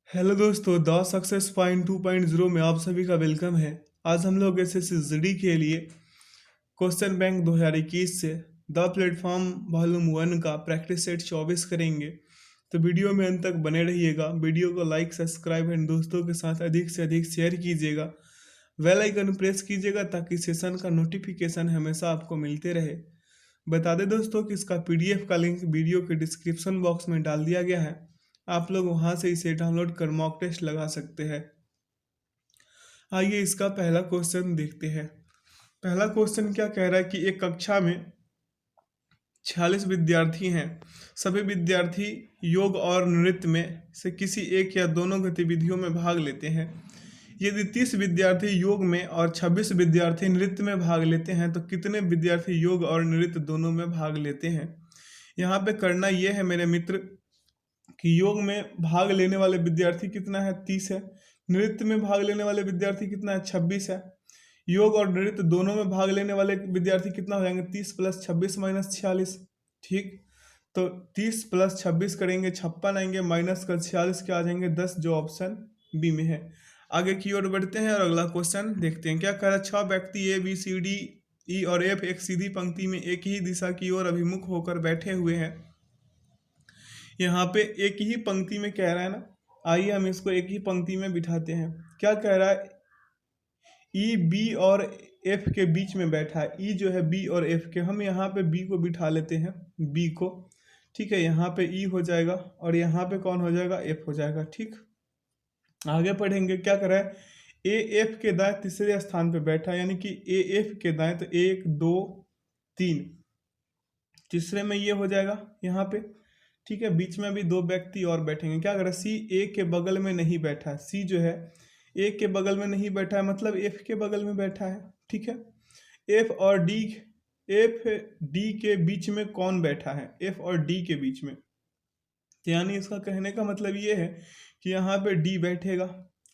Hello दोस्तों, the success point 2.0 में आप सभी का वेलकम है। आज हम लोग एसएससी के लिए क्वेश्चन बैंक 2021 से द प्लेटफॉर्म वॉल्यूम 1 का प्रैक्टिस सेट 24 करेंगे। तो वीडियो में अंत तक बने रहिएगा। वीडियो को लाइक, सब्सक्राइब एंड दोस्तों के साथ अधिक से अधिक शेयर कीजिएगा। बेल आइकन प्रेस कीजिएगा ताकि सेशन का नोटिफिकेशन हमेशा आपको मिलते रहे। बता दें दोस्तों कि इसका पीडीएफ का लिंक वीडियो के डिस्क्रिप्शन बॉक्स में डाल दिया गया है। आप लोग वहां से इसे डाउनलोड कर मॉक टेस्ट लगा सकते हैं। आइए इसका पहला क्वेश्चन देखते हैं। पहला क्वेश्चन क्या कह रहा है कि एक कक्षा में 46 विद्यार्थी हैं। सभी विद्यार्थी योग और नृत्य में से किसी एक या दोनों गतिविधियों में भाग लेते हैं। यदि 30 विद्यार्थी योग में और 26 विद्यार्थी नृत्य में भाग लेते हैं तो कितने विद्यार्थी योग और नृत्य दोनों में भाग लेते हैं। यहाँ पे करना यह है मेरे मित्र कि योग में भाग लेने वाले विद्यार्थी कितना है, 30 है। नृत्य में भाग लेने वाले विद्यार्थी कितना है, 26 है। योग और नृत्य दोनों में भाग लेने वाले विद्यार्थी कितना हो जाएंगे, 30 + 26 - 46। ठीक, तो 30 + 26 करेंगे 56 आएंगे, माइनस कर 46 क्या आ जाएंगे, 10, जो ऑप्शन बी में है। आगे की ओर बढ़ते हैं और अगला क्वेश्चन देखते हैं। क्या कह रहा है, 6 व्यक्ति A B C D E और एफ एक सीधी पंक्ति में एक ही दिशा की ओर अभिमुख होकर बैठे हुए हैं। यहाँ पे एक ही पंक्ति में कह रहा है ना, आइए हम इसको एक ही पंक्ति में बिठाते हैं। क्या कह रहा है, ई बी और एफ के बीच में बैठा है। ई जो है बी और एफ के, हम यहाँ पे बी को बिठा लेते हैं, बी को। ठीक है, यहाँ पे ई हो जाएगा और यहाँ पे कौन हो जाएगा, एफ हो जाएगा। ठीक, आगे पढ़ेंगे। क्या कर रहा है, ए एफ के दाएं तीसरे स्थान पे बैठा है, यानी कि ए एफ के दाएं, तो 1 2 3 तीसरे में ये हो जाएगा यहाँ पे। ठीक है, बीच में भी 2 व्यक्ति और बैठेंगे। क्या करें, सी ए के बगल में नहीं बैठा है। सी जो है ए के बगल में नहीं बैठा है, मतलब एफ के बगल में बैठा है। ठीक है, एफ और डी, एफ डी के बीच में कौन बैठा है, एफ और डी के बीच में। तो यानी इसका कहने का मतलब ये है कि यहाँ पे डी बैठेगा।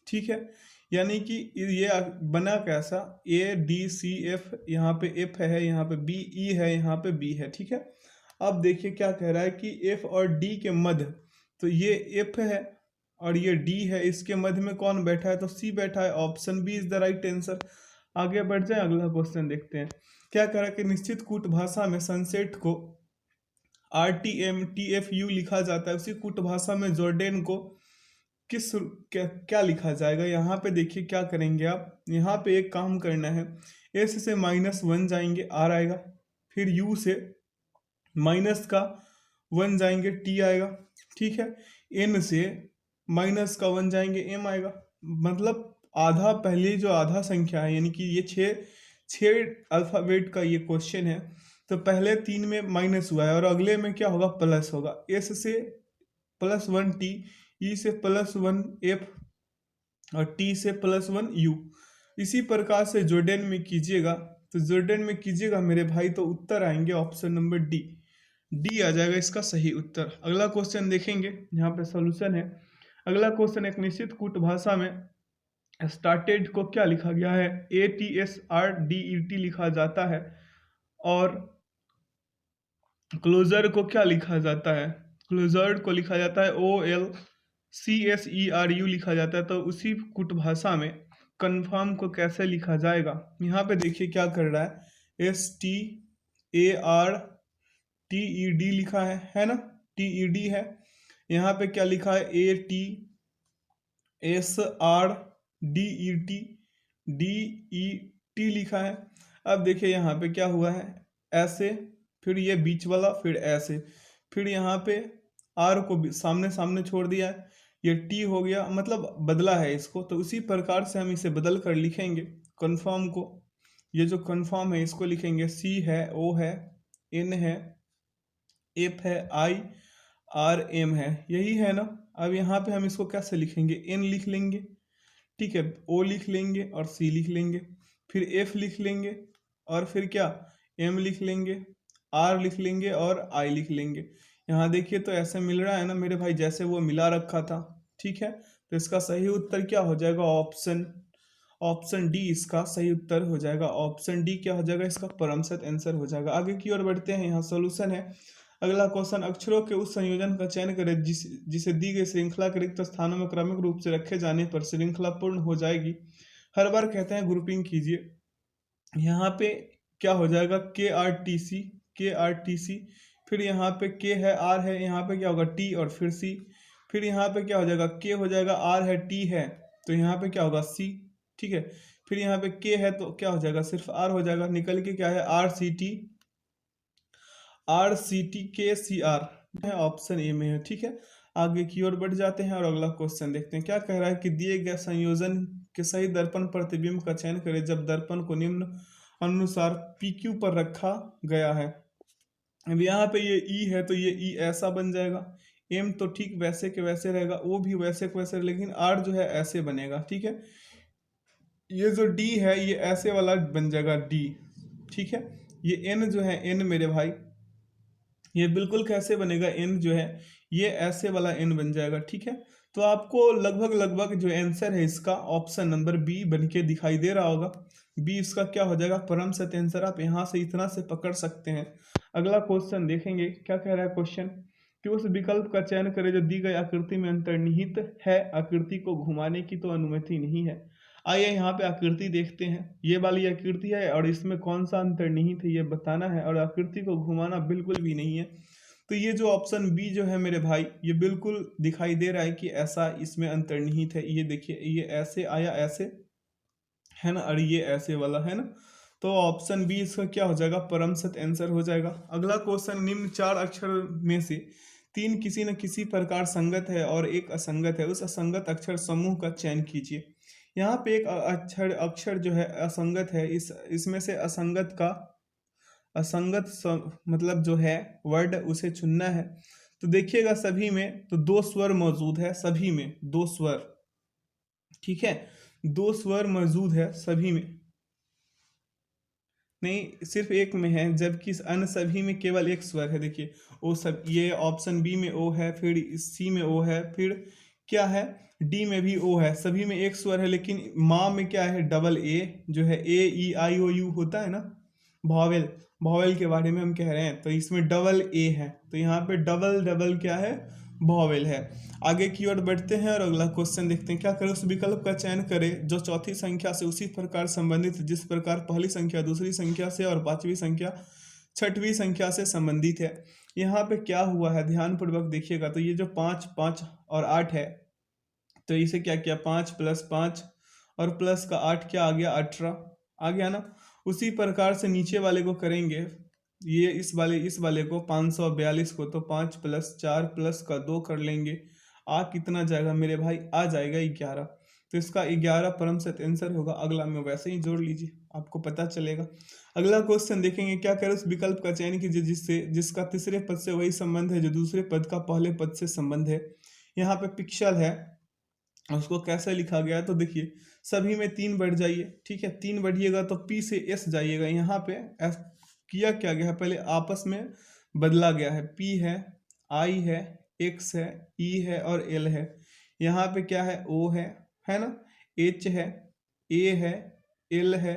ठीक है, यानी कि ये बना कैसा, ए डी सी एफ, यहाँ पे एफ है, यहाँ पे बी ई है, यहाँ पे बी है। ठीक है, अब देखिए क्या कह रहा है कि एफ और डी के मध्य, तो ये एफ है और ये डी है, इसके मध्य में कौन बैठा है, तो सी बैठा है। Option B is the right answer. आगे बढ़ जाए, अगला क्वेश्चन देखते हैं। क्या कह रहा है कि निश्चित कूट भाषा में सनसेट को RTM TFU लिखा जाता है, उसी कूट भाषा में जॉर्डेन को क्या लिखा जाएगा। यहाँ पे देखिए क्या करेंगे आप, यहाँ पे एक काम करना है। एस से -1 जाएंगे, आर आएगा। फिर यू से -1 जाएंगे, टी आएगा। ठीक है, एन से -1 जाएंगे, एम आएगा। मतलब आधा, पहले जो आधा संख्या है, यानी कि ये छः अल्फ़ाबेट का ये क्वेश्चन है, तो पहले 3 में माइनस हुआ है और अगले में क्या होगा, प्लस होगा। एस से +1 टी, ई से +1 एफ और टी से +1 यू। इसी प्रकार से जॉर्डेन में कीजिएगा, तो जॉर्डेन में कीजिएगा मेरे भाई, तो उत्तर आएंगे ऑप्शन नंबर डी। डी आ जाएगा इसका सही उत्तर। अगला क्वेश्चन देखेंगे, यहाँ पे सॉल्यूशन है। अगला क्वेश्चन, एक निश्चित कूट भाषा में स्टार्टेड को क्या लिखा गया है, ATSRDET लिखा जाता है, और क्लोजर को क्या लिखा जाता है, क्लोजर को लिखा जाता है OLCSERU लिखा जाता है। तो उसी कुट भाषा में कन्फर्म को कैसे लिखा जाएगा। यहाँ पे देखिए क्या कर रहा है, STARTED लिखा है ना, TED है। यहाँ पे क्या लिखा है, ATSRDET लिखा है। अब देखिए यहाँ पे क्या हुआ है, ऐसे, फिर ये बीच वाला, फिर ऐसे, फिर यहाँ पे आर को भी सामने सामने छोड़ दिया है, ये टी हो गया, मतलब बदला है इसको। तो उसी प्रकार से हम इसे बदल कर लिखेंगे कन्फर्म को। ये जो कन्फर्म है इसको लिखेंगे, सी है, ओ है, एन है, एफ है, आई आर एम है, यही है ना। अब यहाँ पे हम इसको कैसे लिखेंगे, एन लिख लेंगे। ठीक है, ओ लिख लेंगे और सी लिख लेंगे, फिर एफ लिख लेंगे और फिर क्या, एम लिख लेंगे, आर लिख लेंगे और आई लिख लेंगे। यहाँ देखिए तो ऐसे मिल रहा है ना मेरे भाई, जैसे वो मिला रखा था। ठीक है, तो इसका सही उत्तर क्या हो जाएगा, ऑप्शन डी इसका सही उत्तर हो जाएगा। ऑप्शन डी क्या हो जाएगा, इसका परमसेट आंसर हो जाएगा। आगे की ओर बढ़ते हैं, यहाँ सोल्यूशन है। अगला क्वेश्चन, अक्षरों के उस संयोजन का चयन करें जिसे दी गई श्रृंखला के रिक्त स्थानों में क्रमिक रूप से रखे जाने पर श्रृंखला पूर्ण हो जाएगी। हर बार कहते हैं ग्रुपिंग कीजिए। यहाँ पे क्या हो जाएगा, के आर टी सी, फिर यहाँ पे के है, आर है, यहाँ पे क्या होगा टी और फिर सी, फिर यहाँ पे क्या हो जाएगा, के हो जाएगा, आर है, टी है, तो यहाँ पे क्या होगा सी। ठीक है, फिर यहाँ पे के है तो क्या हो जाएगा, सिर्फ आर हो जाएगा, निकल के क्या है, आर सी टी के सी आर है, ऑप्शन ए में है। ठीक है, आगे की ओर बढ़ जाते हैं और अगला क्वेश्चन देखते हैं। क्या कह रहा है कि दिए गए संयोजन के सही दर्पण प्रतिबिंब का चयन करें जब दर्पण को निम्न अनुसार PQ पर रखा गया है। अब यहाँ पे ये ई है तो ये ई ऐसा बन जाएगा, एम तो ठीक वैसे के वैसे रहेगा, ओ भी वैसे के वैसे, लेकिन आर जो है ऐसे बनेगा। ठीक है, ये जो डी है ये ऐसे वाला बन जाएगा डी। ठीक है, ये एन जो है, एन मेरे भाई ये बिल्कुल कैसे बनेगा, एन जो है ये ऐसे वाला एन बन जाएगा। ठीक है, तो आपको लगभग लगभग जो आंसर है इसका ऑप्शन नंबर बी बन के दिखाई दे रहा होगा। बी इसका क्या हो जाएगा, परम सत्य आंसर। आप यहाँ से इतना से पकड़ सकते हैं। अगला क्वेश्चन देखेंगे, क्या कह रहा है क्वेश्चन कि उस विकल्प का चयन करें जो दी गई आकृति में अंतर्निहित है, आकृति को घुमाने की तो अनुमति नहीं है। आइए यहाँ पे आकृति देखते हैं, ये वाली आकृति है और इसमें कौन सा अंतर्निहित है ये बताना है, और आकृति को घुमाना बिल्कुल भी नहीं है। तो ये जो ऑप्शन बी जो है मेरे भाई ये बिल्कुल दिखाई दे रहा है कि ऐसा इसमें अंतर्निहित है। ये देखिए, ये ऐसे आया, ऐसे है ना, और ये ऐसे वाला है ना, तो ऑप्शन बी इसका क्या हो जाएगा, परम सत्य आंसर हो जाएगा। अगला क्वेश्चन, निम्न 4 अक्षर में से 3 किसी न किसी प्रकार संगत है और एक असंगत है, उस असंगत अक्षर समूह का चयन कीजिए। यहाँ पे एक अक्षर जो है असंगत है, इसमें से मतलब जो है वर्ड उसे चुनना है। तो देखिएगा सभी में तो 2 स्वर मौजूद है, सभी में 2 स्वर। ठीक है, 2 स्वर मौजूद है सभी में, नहीं सिर्फ एक में है, जबकि अन्य सभी में केवल एक स्वर है। देखिए ओ सब, ये ऑप्शन बी में ओ है, फिर सी में ओ है, फिर क्या है डी में भी ओ है, सभी में एक स्वर है। लेकिन माँ में क्या है, डबल ए जो है, A E I O U होता है ना, वॉवेल, वॉवेल के बारे में हम कह रहे हैं, तो इसमें डबल ए है, तो यहाँ पे डबल डबल क्या है, वॉवेल है। आगे की ओर बढ़ते हैं और अगला क्वेश्चन देखते हैं। क्या करें, उस विकल्प का चयन करें जो चौथी संख्या से उसी प्रकार संबंधित जिस प्रकार पहली संख्या दूसरी संख्या से और पांचवी संख्या छठवीं संख्या से संबंधित है। यहाँ पे क्या हुआ है, ध्यान पूर्वक देखिएगा। तो ये जो 5 5 और 8 है, तो इसे क्या किया, 5 + 5 और प्लस का 8 क्या आ गया, 18 आ गया ना। उसी प्रकार से नीचे वाले को करेंगे, ये इस वाले को 542 को, तो 5 + 4 प्लस का 2 कर लेंगे, आ कितना जाएगा मेरे भाई, आ जाएगा 11। तो इसका 11 परम सत्य आंसर होगा। अगला में वैसे ही जोड़ लीजिए, आपको पता चलेगा। अगला क्वेश्चन देखेंगे, क्या करें, उस विकल्प का चयन कीजिए जिसका तीसरे पद से वही संबंध है जो दूसरे पद का पहले पद से संबंध है। यहाँ पे पिक्सल है, उसको कैसे लिखा गया है, तो देखिए सभी में 3 बढ़ जाइए। ठीक है, 3 बढ़िएगा तो P से S जाइएगा। यहाँ पे S किया क्या गया है, पहले आपस में बदला गया है, P है, I है, X है, E है और L है। यहाँ पे क्या है, O है ना, H है, A है, L है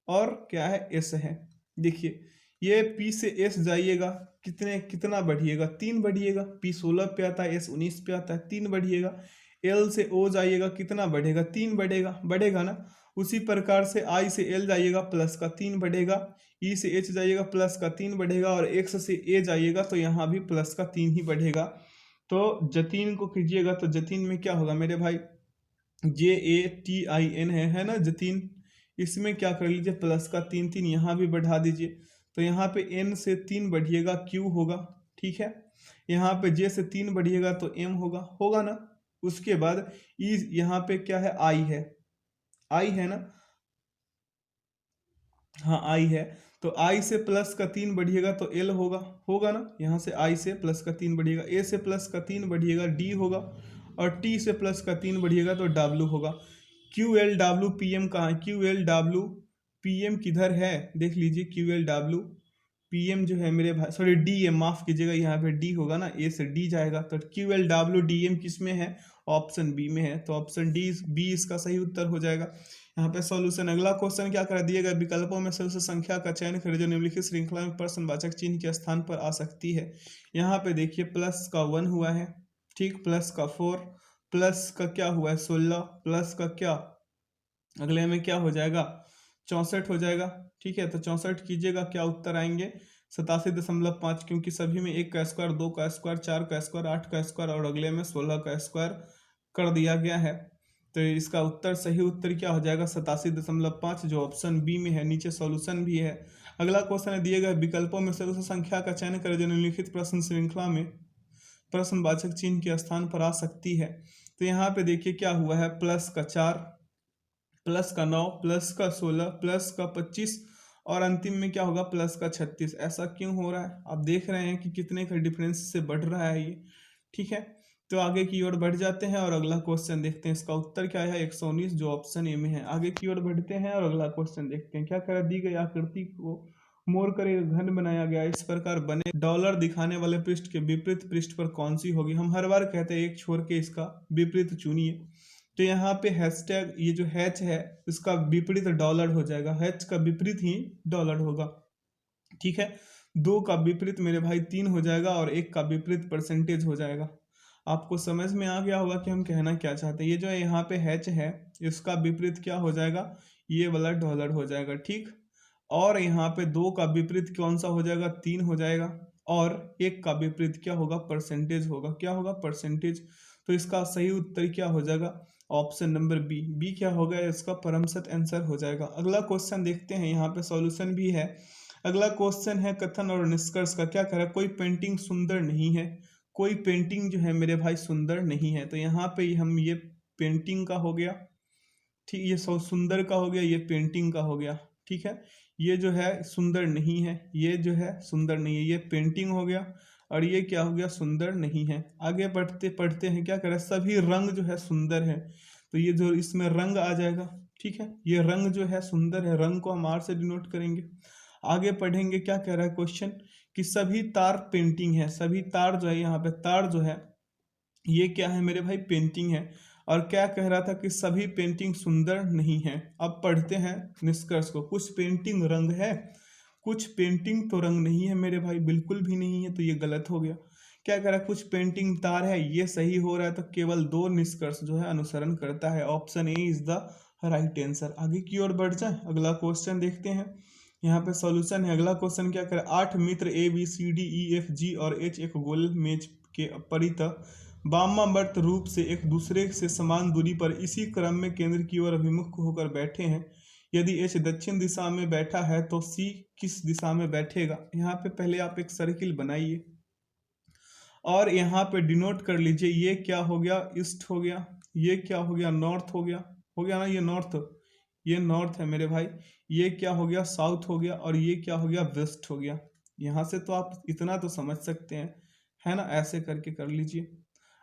और क्या है, S है। देखिए ये P से S जाइएगा, कितना बढ़िएगा, 3 बढ़िएगा। P 16 पे आता है, S 19 पे आता है, 3 बढ़िएगा। L से O जाइएगा, कितना बढ़ेगा, 3 बढ़ेगा ना। उसी प्रकार से I से L जाइएगा, प्लस का 3 बढ़ेगा। E से H जाइएगा, प्लस का 3 बढ़ेगा। और X से A जाइएगा तो यहाँ भी प्लस का 3 ही बढ़ेगा। तो जतीन को कीजिएगा, तो जतीन में क्या होगा मेरे भाई, JATIN है ना जतीन। इसमें क्या कर लीजिए, प्लस का 3 यहाँ भी बढ़ा दीजिए। तो यहाँ पे N से 3 बढ़िएगा, Q होगा। ठीक है, यहाँ पे J से 3 बढ़िएगा तो M होगा ना। उसके बाद E यहाँ पे क्या है, I है ना, हाँ I है। तो I से प्लस का 3 बढ़िएगा तो L होगा ना। यहाँ से I से प्लस का 3 बढ़िएगा, A से प्लस का 3 बढ़िएगा, D होगा। और T से प्लस का 3 बढ़िएगा तो W होगा। QLWPM कहाँ है, QLWPM किधर है, देख लीजिए। QLW PM जो है मेरे भाई, सॉरी DM, माफ कीजिएगा, यहाँ पे D होगा ना, A से D जाएगा, तो QLWDM किस में है, ऑप्शन बी में है, तो ऑप्शन बी इसका सही उत्तर हो जाएगा। यहाँ पे सॉल्यूशन, अगला क्वेश्चन क्या कर दिए गए विकल्पों में से उस संख्या का चयन करें जो निम्नलिखित श्रृंखला में प्रश्नवाचक चिन्ह के स्थान पर आ सकती है। यहाँ पे देखिए प्लस का 1 हुआ है, ठीक, प्लस का 4, प्लस का क्या हुआ है 16, प्लस का क्या अगले में क्या हो जाएगा 64 हो जाएगा, ठीक है। तो 64 कीजिएगा, क्या उत्तर आएंगे 87.5, क्योंकि सभी में 1 का स्क्वायर, 2 का स्क्वायर, 4 का स्क्वायर, 8 का स्क्वायर और अगले में 16 का स्क्वायर कर दिया गया है। तो इसका उत्तर, सही उत्तर क्या हो जाएगा 87.5, जो ऑप्शन बी में है। नीचे सॉल्यूशन भी है। अगला क्वेश्चन है दिए गए विकल्पों में से उस संख्या का चयन करें जो निम्नलिखित प्रश्न श्रृंखला में प्रश्नवाचक चिन्ह के स्थान पर आ सकती है। तो यहाँ पे देखिए क्या हुआ है, प्लस का 4, प्लस का 9, प्लस का 16, प्लस का 25 और अंतिम में क्या होगा प्लस का 36। ऐसा क्यों हो रहा है, आप देख रहे हैं कि कितने का डिफरेंस से बढ़ रहा है ये, ठीक है। तो आगे की ओर बढ़ जाते हैं और अगला क्वेश्चन देखते हैं। इसका उत्तर क्या है 119, जो ऑप्शन ए में है। आगे की ओर बढ़ते हैं और अगला क्वेश्चन देखते हैं। क्या कह दी गई आकृति को मोड़ कर एक घन बनाया गया, इस प्रकार बने डॉलर दिखाने वाले पृष्ठ के विपरीत पृष्ठ पर कौन सी होगी। हम हर बार कहते हैं एक छोड़ के इसका विपरीत चुनिए। तो यहाँ पे हैशटैग, ये जो हैच है इसका विपरीत डॉलर हो जाएगा, हैच का विपरीत ही डॉलर होगा, ठीक है। 2 का विपरीत मेरे भाई 3 हो जाएगा और 1 का विपरीत परसेंटेज हो जाएगा। आपको समझ में आ गया होगा कि हम कहना क्या चाहते हैं। ये जो है यहाँ पे हैच है, इसका विपरीत क्या हो जाएगा, ये वाला डॉलर हो जाएगा, ठीक। और यहाँ पे 2 का विपरीत कौन सा हो जाएगा, 3 हो जाएगा और 1 का विपरीत क्या होगा, परसेंटेज होगा। क्या होगा, परसेंटेज। तो इसका सही उत्तर क्या हो जाएगा, ऑप्शन नंबर बी। बी क्या होगा, इसका परमसत आंसर हो जाएगा। अगला क्वेश्चन देखते हैं, यहाँ पे सॉल्यूशन भी है। अगला क्वेश्चन है कथन और निष्कर्ष का। क्या कह रहा है, कोई पेंटिंग सुंदर नहीं है, कोई पेंटिंग जो है मेरे भाई सुंदर नहीं है। तो यहाँ पे हम ये पेंटिंग का हो गया, ठीक, ये सुंदर का हो गया, ये पेंटिंग का हो गया, ठीक है। ये जो है सुंदर नहीं है, ये जो है सुंदर नहीं है, ये पेंटिंग हो गया और ये क्या हो गया, सुंदर नहीं है। आगे बढ़ते पढ़ते हैं, क्या करें, सभी रंग जो है सुंदर है, तो ये जो इसमें रंग आ जाएगा, ठीक है। ये रंग जो है सुंदर है, रंग को हम आर से डिनोट करेंगे। आगे पढ़ेंगे, क्या कह रहा है क्वेश्चन कि सभी तार पेंटिंग है। सभी तार जो है, यहाँ पे तार जो है ये क्या है मेरे भाई, पेंटिंग है। और क्या कह रहा था कि सभी पेंटिंग सुंदर नहीं है। अब पढ़ते हैं निष्कर्ष को। कुछ पेंटिंग रंग है, कुछ पेंटिंग तो रंग नहीं है मेरे भाई, बिल्कुल भी नहीं है, तो ये गलत हो गया। क्या कह रहा है, कुछ पेंटिंग तार है, ये सही हो रहा है। तो केवल 2 निष्कर्ष जो है अनुसरण करता है, option A is the right answer. आगे की ओर बढ़ जाए, अगला क्वेश्चन देखते हैं। यहाँ पे सॉल्यूशन है। अगला क्वेश्चन क्या करे, 8 मित्र ABCDEFG और H एक गोल मेज के परितः वामावर्त रूप से एक दूसरे से समान दूरी पर इसी क्रम में केंद्र की ओर अभिमुख होकर बैठे हैं। यदि H दक्षिण दिशा में बैठा है तो C किस दिशा में बैठेगा। यहाँ पे पहले आप एक सर्किल बनाइए और यहाँ पे डिनोट कर लीजिए, ये क्या हो गया, ईस्ट हो गया, ये क्या हो गया, नॉर्थ हो गया ना, ये नॉर्थ, ये नॉर्थ है मेरे भाई। ये क्या हो गया, साउथ हो गया और ये क्या हो गया, वेस्ट हो गया। यहाँ से तो आप इतना तो समझ सकते हैं, है ना, ऐसे करके कर लीजिए।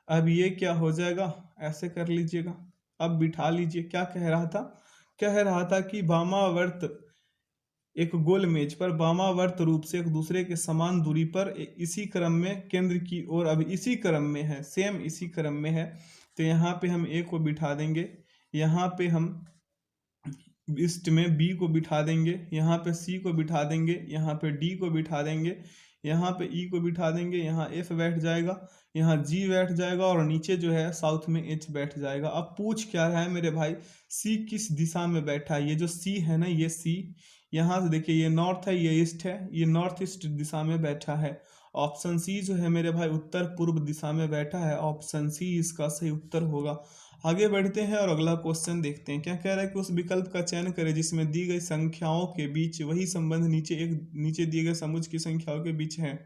अब ये क्या हो जाएगा, ऐसे कर लीजिएगा। अब बिठा लीजिए। क्या कह रहा था, कह रहा था कि वामावर्त एक गोल मेज पर वामावर्त रूप से एक दूसरे के समान दूरी पर इसी क्रम में केंद्र की ओर, अब इसी क्रम में है, सेम इसी क्रम में है। तो यहाँ पे हम ए को बिठा देंगे, यहाँ पे हम ईस्ट में बी को बिठा देंगे, यहाँ पे सी को बिठा देंगे, यहाँ पे डी को बिठा देंगे, यहाँ पे ई को बिठा देंगे, यहाँ एफ बैठ जाएगा, यहाँ जी बैठ जाएगा और नीचे जो है साउथ में एच बैठ जाएगा। अब पूछ क्या रहा है मेरे भाई, सी किस दिशा में बैठा है। ये जो सी है ना, ये सी, यहाँ से देखिए ये नॉर्थ है, ये ईस्ट है, ये नॉर्थ ईस्ट दिशा में बैठा है। ऑप्शन सी जो है मेरे भाई उत्तर पूर्व दिशा में बैठा है। ऑप्शन सी इसका सही उत्तर होगा। आगे बढ़ते हैं और अगला क्वेश्चन देखते हैं। क्या कह रहा है कि उस विकल्प का चयन करें जिसमें दी गई संख्याओं के बीच वही संबंध नीचे दिए गए समुच्च की संख्याओं के बीच है।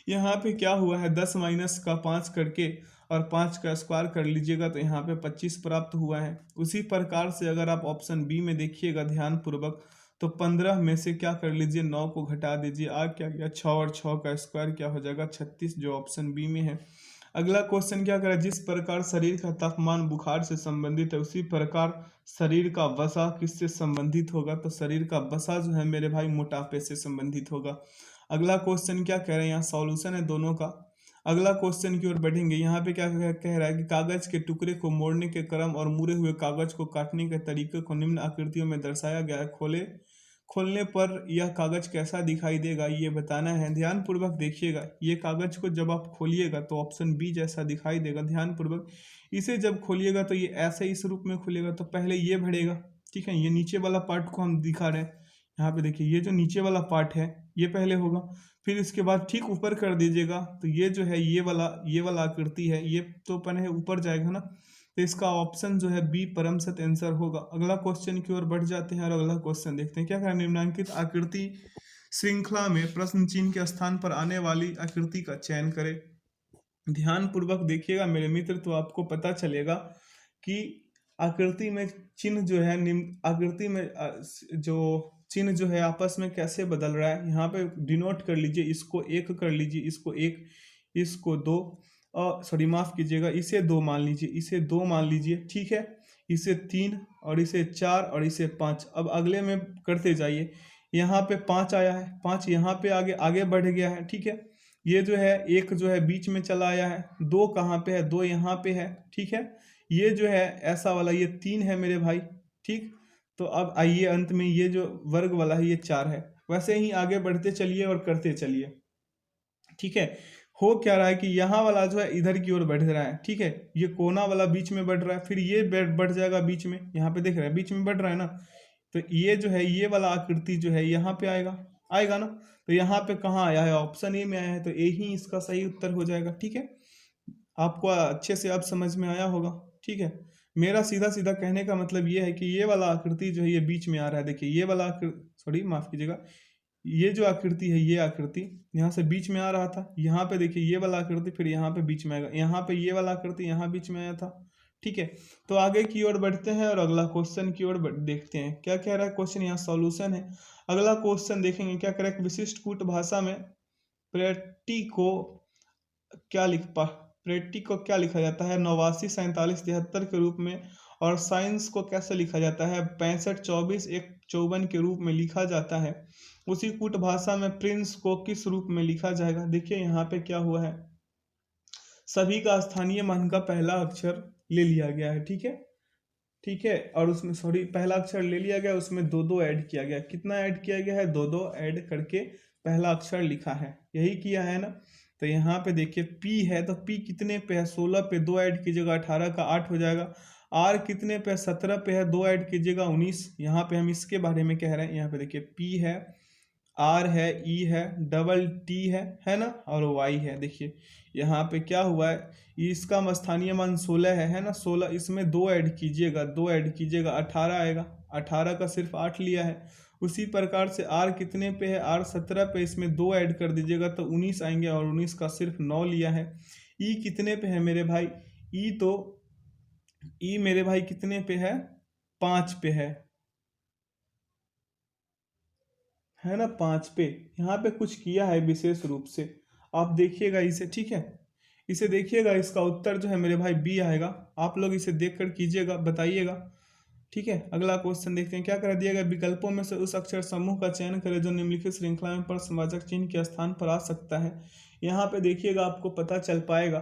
यहाँ पे क्या हुआ है, 10 माइनस का 5 करके और 5 का स्क्वायर कर लीजिएगा तो यहाँ पे 25 प्राप्त हुआ है। उसी प्रकार से अगर आप ऑप्शन बी में देखिएगा ध्यान पूर्वक, तो 15 में से क्या कर लीजिए, 9 को घटा दीजिए, आ क्या गया 6 और 6 का स्क्वायर क्या हो जाएगा 36, जो ऑप्शन बी में है। अगला क्वेश्चन क्या करें, जिस प्रकार शरीर का तापमान बुखार से संबंधित है उसी प्रकार शरीर का वसा किससे संबंधित होगा, तो शरीर का वसा जो है मेरे भाई मोटापे से संबंधित होगा। अगला क्वेश्चन क्या कह रहे हैं, यहाँ सॉल्यूशन है दोनों का। अगला क्वेश्चन की ओर बढ़ेंगे, यहाँ पे क्या कह रहा है कि कागज के टुकड़े को मोड़ने के क्रम और मुड़े हुए कागज को काटने के तरीके को निम्न आकृतियों में दर्शाया गया है। खोलने पर यह कागज कैसा दिखाई देगा ये बताना है। ध्यान पूर्वक देखिएगा, ये कागज को जब आप खोलिएगा तो ऑप्शन बी जैसा दिखाई देगा। ध्यान पूर्वक इसे जब खोलिएगा तो ये ऐसे इस रूप में खुलेगा, तो पहले ये बढ़ेगा, ठीक है। ये नीचे वाला पार्ट को हम दिखा रहे हैं, यहाँ पे देखिए ये जो नीचे वाला पार्ट है ये पहले होगा, फिर इसके बाद ठीक ऊपर कर दीजिएगा तो ये जो है ये वाला आकृति है, ये तो पहले ऊपर जाएगा ना, तो इसका ऑप्शन जो है बी परम सत्य आंसर होगा। अगला क्वेश्चन की ओर बढ़ जाते हैं और अगला क्वेश्चन देखते हैं। क्या करें, निम्नलिखित आकृति श्रृंखला में प्रश्न चिन्ह के स्थान पर आने वाली आकृति का चयन करें। ध्यान पूर्वक देखिएगा मेरे मित्र, तो आपको पता चलेगा कि आकृति में चिन्ह जो है आकृति में जो चिन्ह जो है आपस में कैसे बदल रहा है। यहाँ पे डिनोट कर लीजिए, इसको एक कर लीजिए, इसको एक, इसको दो, सॉरी माफ कीजिएगा, इसे दो मान लीजिए, इसे दो मान लीजिए, ठीक है, इसे तीन और इसे चार और इसे पाँच। अब अगले में करते जाइए, यहाँ पे पाँच आया है, पाँच यहाँ पे आगे आगे बढ़ गया है, ठीक है। ये जो है एक जो है बीच में चला आया है, दो कहाँ पे है, दो यहाँ पे है, ठीक है। ये जो है ऐसा वाला ये तीन है मेरे भाई, ठीक। तो अब आइए अंत में ये जो वर्ग वाला है ये चार है। वैसे ही आगे बढ़ते चलिए और करते चलिए, ठीक है। हो क्या रहा है कि यहाँ वाला जो है इधर की ओर बढ़ रहा है, ठीक है। ये कोना वाला बीच में बढ़ रहा है, फिर ये बढ़ जाएगा बीच में, यहाँ पे देख रहे हैं बीच में बढ़ रहा है ना, तो ये जो है ये वाला आकृति जो है यहाँ पे आएगा ना। तो यहाँ पे कहाँ आया है, ऑप्शन ए में आया है, तो ए ही इसका सही उत्तर हो जाएगा, ठीक है। आपको अच्छे से अब समझ में आया होगा, ठीक है। मेरा सीधा सीधा कहने का मतलब ये है कि ये वाला आकृति जो है ये बीच में आ रहा है, देखिए ये वाला सॉरी माफ कीजिएगा, ये जो आकृति है ये आकृति यहाँ से बीच में आ रहा था, यहाँ पे देखिए ये वाला आकृति फिर यहाँ पे बीच में आएगा, यहाँ पे ये वाला आकृति यहाँ बीच में आया था, ठीक है। तो आगे की ओर बढ़ते हैं और अगला क्वेश्चन की ओर देखते हैं क्या कह रहा है क्वेश्चन, यहाँ सॉल्यूशन है। अगला क्वेश्चन देखेंगे क्या करें, विशिष्ट कूट भाषा में प्रेटी को क्या लिखा जाता है 89 47 73 के रूप में, और साइंस को कैसे लिखा जाता है 65 24 1 54 के रूप में लिखा जाता है। उसी कूट भाषा में प्रिंस को किस रूप में लिखा जाएगा। देखिए यहाँ पे क्या हुआ है, सभी का स्थानीय मान का पहला अक्षर ले लिया गया है, ठीक है, ठीक है। और उसमें सॉरी पहला अक्षर ले लिया गया, उसमें दो दो ऐड किया गया, कितना ऐड किया गया है, दो दो ऐड करके पहला अक्षर लिखा है, यही किया है ना। तो यहाँ पे देखिए पी है, तो पी कितने पे है 16 पे, दो ऐड कीजिएगा 18 का 8 हो जाएगा। आर कितने पे 17 पे है, दो ऐड कीजिएगा 19। यहाँ पे हम इसके बारे में कह रहे हैं, यहाँ पे देखिए पी है, आर है, ई है, डबल टी है ना, और वाई है। देखिए यहाँ पे क्या हुआ है, इसका स्थानीय मान 16 है ना, 16, इसमें दो ऐड कीजिएगा, 18 आएगा, 18 का सिर्फ 8 लिया है। उसी प्रकार से आर कितने पे है, आर 17 पे, इसमें दो ऐड कर दीजिएगा तो 19 आएंगे, और 19 का सिर्फ 9 लिया है। ई कितने पे है मेरे भाई, ई मेरे भाई कितने पे है, 5 पे है ना, 5 पे। यहाँ पे कुछ किया है विशेष रूप से, आप देखिएगा इसे, ठीक है, इसे देखिएगा, इसका उत्तर जो है मेरे भाई बी आएगा। आप लोग इसे देख कर कीजिएगा, बताइएगा, ठीक है। अगला क्वेश्चन देखते हैं क्या कर दिया गया, विकल्पों में से उस अक्षर समूह का चयन करें जो निम्नलिखित श्रृंखला में प्रश्नवाचक चिन्ह के स्थान पर आ सकता है। यहाँ पे देखिएगा आपको पता चल पाएगा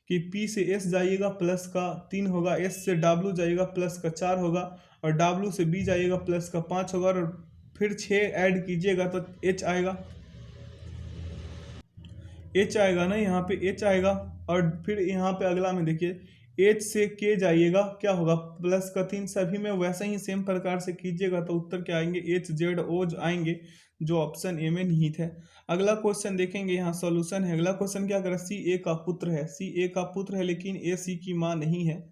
कि P से S जाइएगा प्लस का 3 होगा, S से W जाइएगा प्लस का 4 होगा, और W से B जाइएगा प्लस का 5 होगा, और फिर 6 ऐड कीजिएगा तो H आएगा, H आएगा ना, यहाँ पे H आएगा। और फिर यहाँ पे अगला में देखिए H से K जाइएगा क्या होगा, प्लस का 3। सभी में वैसे ही सेम प्रकार से कीजिएगा तो उत्तर क्या आएंगे, HZO आएंगे, जो ऑप्शन ए में निहित है। अगला क्वेश्चन देखेंगे, यहाँ सॉल्यूशन है। अगला क्वेश्चन क्या करें, CA का पुत्र है, CA का पुत्र है लेकिन AC की माँ नहीं है,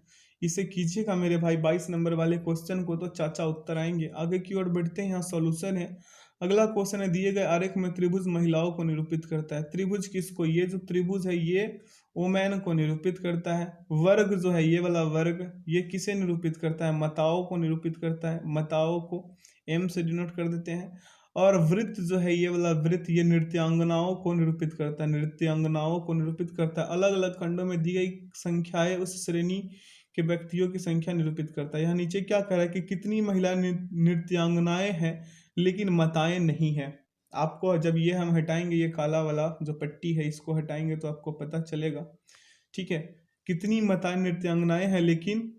इसे कीजिएगा मेरे भाई 22 नंबर वाले क्वेश्चन को, तो चाचा उत्तर आएंगे। आगे की ओर बढ़ते हैं, यहाँ सॉल्यूशन है। अगला क्वेश्चन है, दिए गए आरेख में त्रिभुज महिलाओं को निरूपित करता है। त्रिभुज किसको, ये जो त्रिभुज है ये ओमैन को निरूपित करता है। वर्ग जो है ये वाला वर्ग, ये किसे निरूपित करता है, माताओं को निरूपित करता है, माताओं को M से डिनोट कर देते हैं। और वृत्त जो है ये वाला वृत्त ये नृत्यांगनाओं को निरूपित करता है, नृत्यांगनाओं को निरूपित करता है। अलग अलग खंडों में दी गई संख्याएं उस श्रेणी के व्यक्तियों की संख्या निरूपित करता है। यहाँ नीचे क्या कह रहा है कि कितनी महिला नृत्यांगनाएं हैं लेकिन माताएं नहीं है। आपको जब ये हम हटाएंगे, ये काला वाला जो पट्टी है इसको हटाएंगे तो आपको पता चलेगा, ठीक है। कितनी माताएं नृत्यांगनाएं हैं लेकिन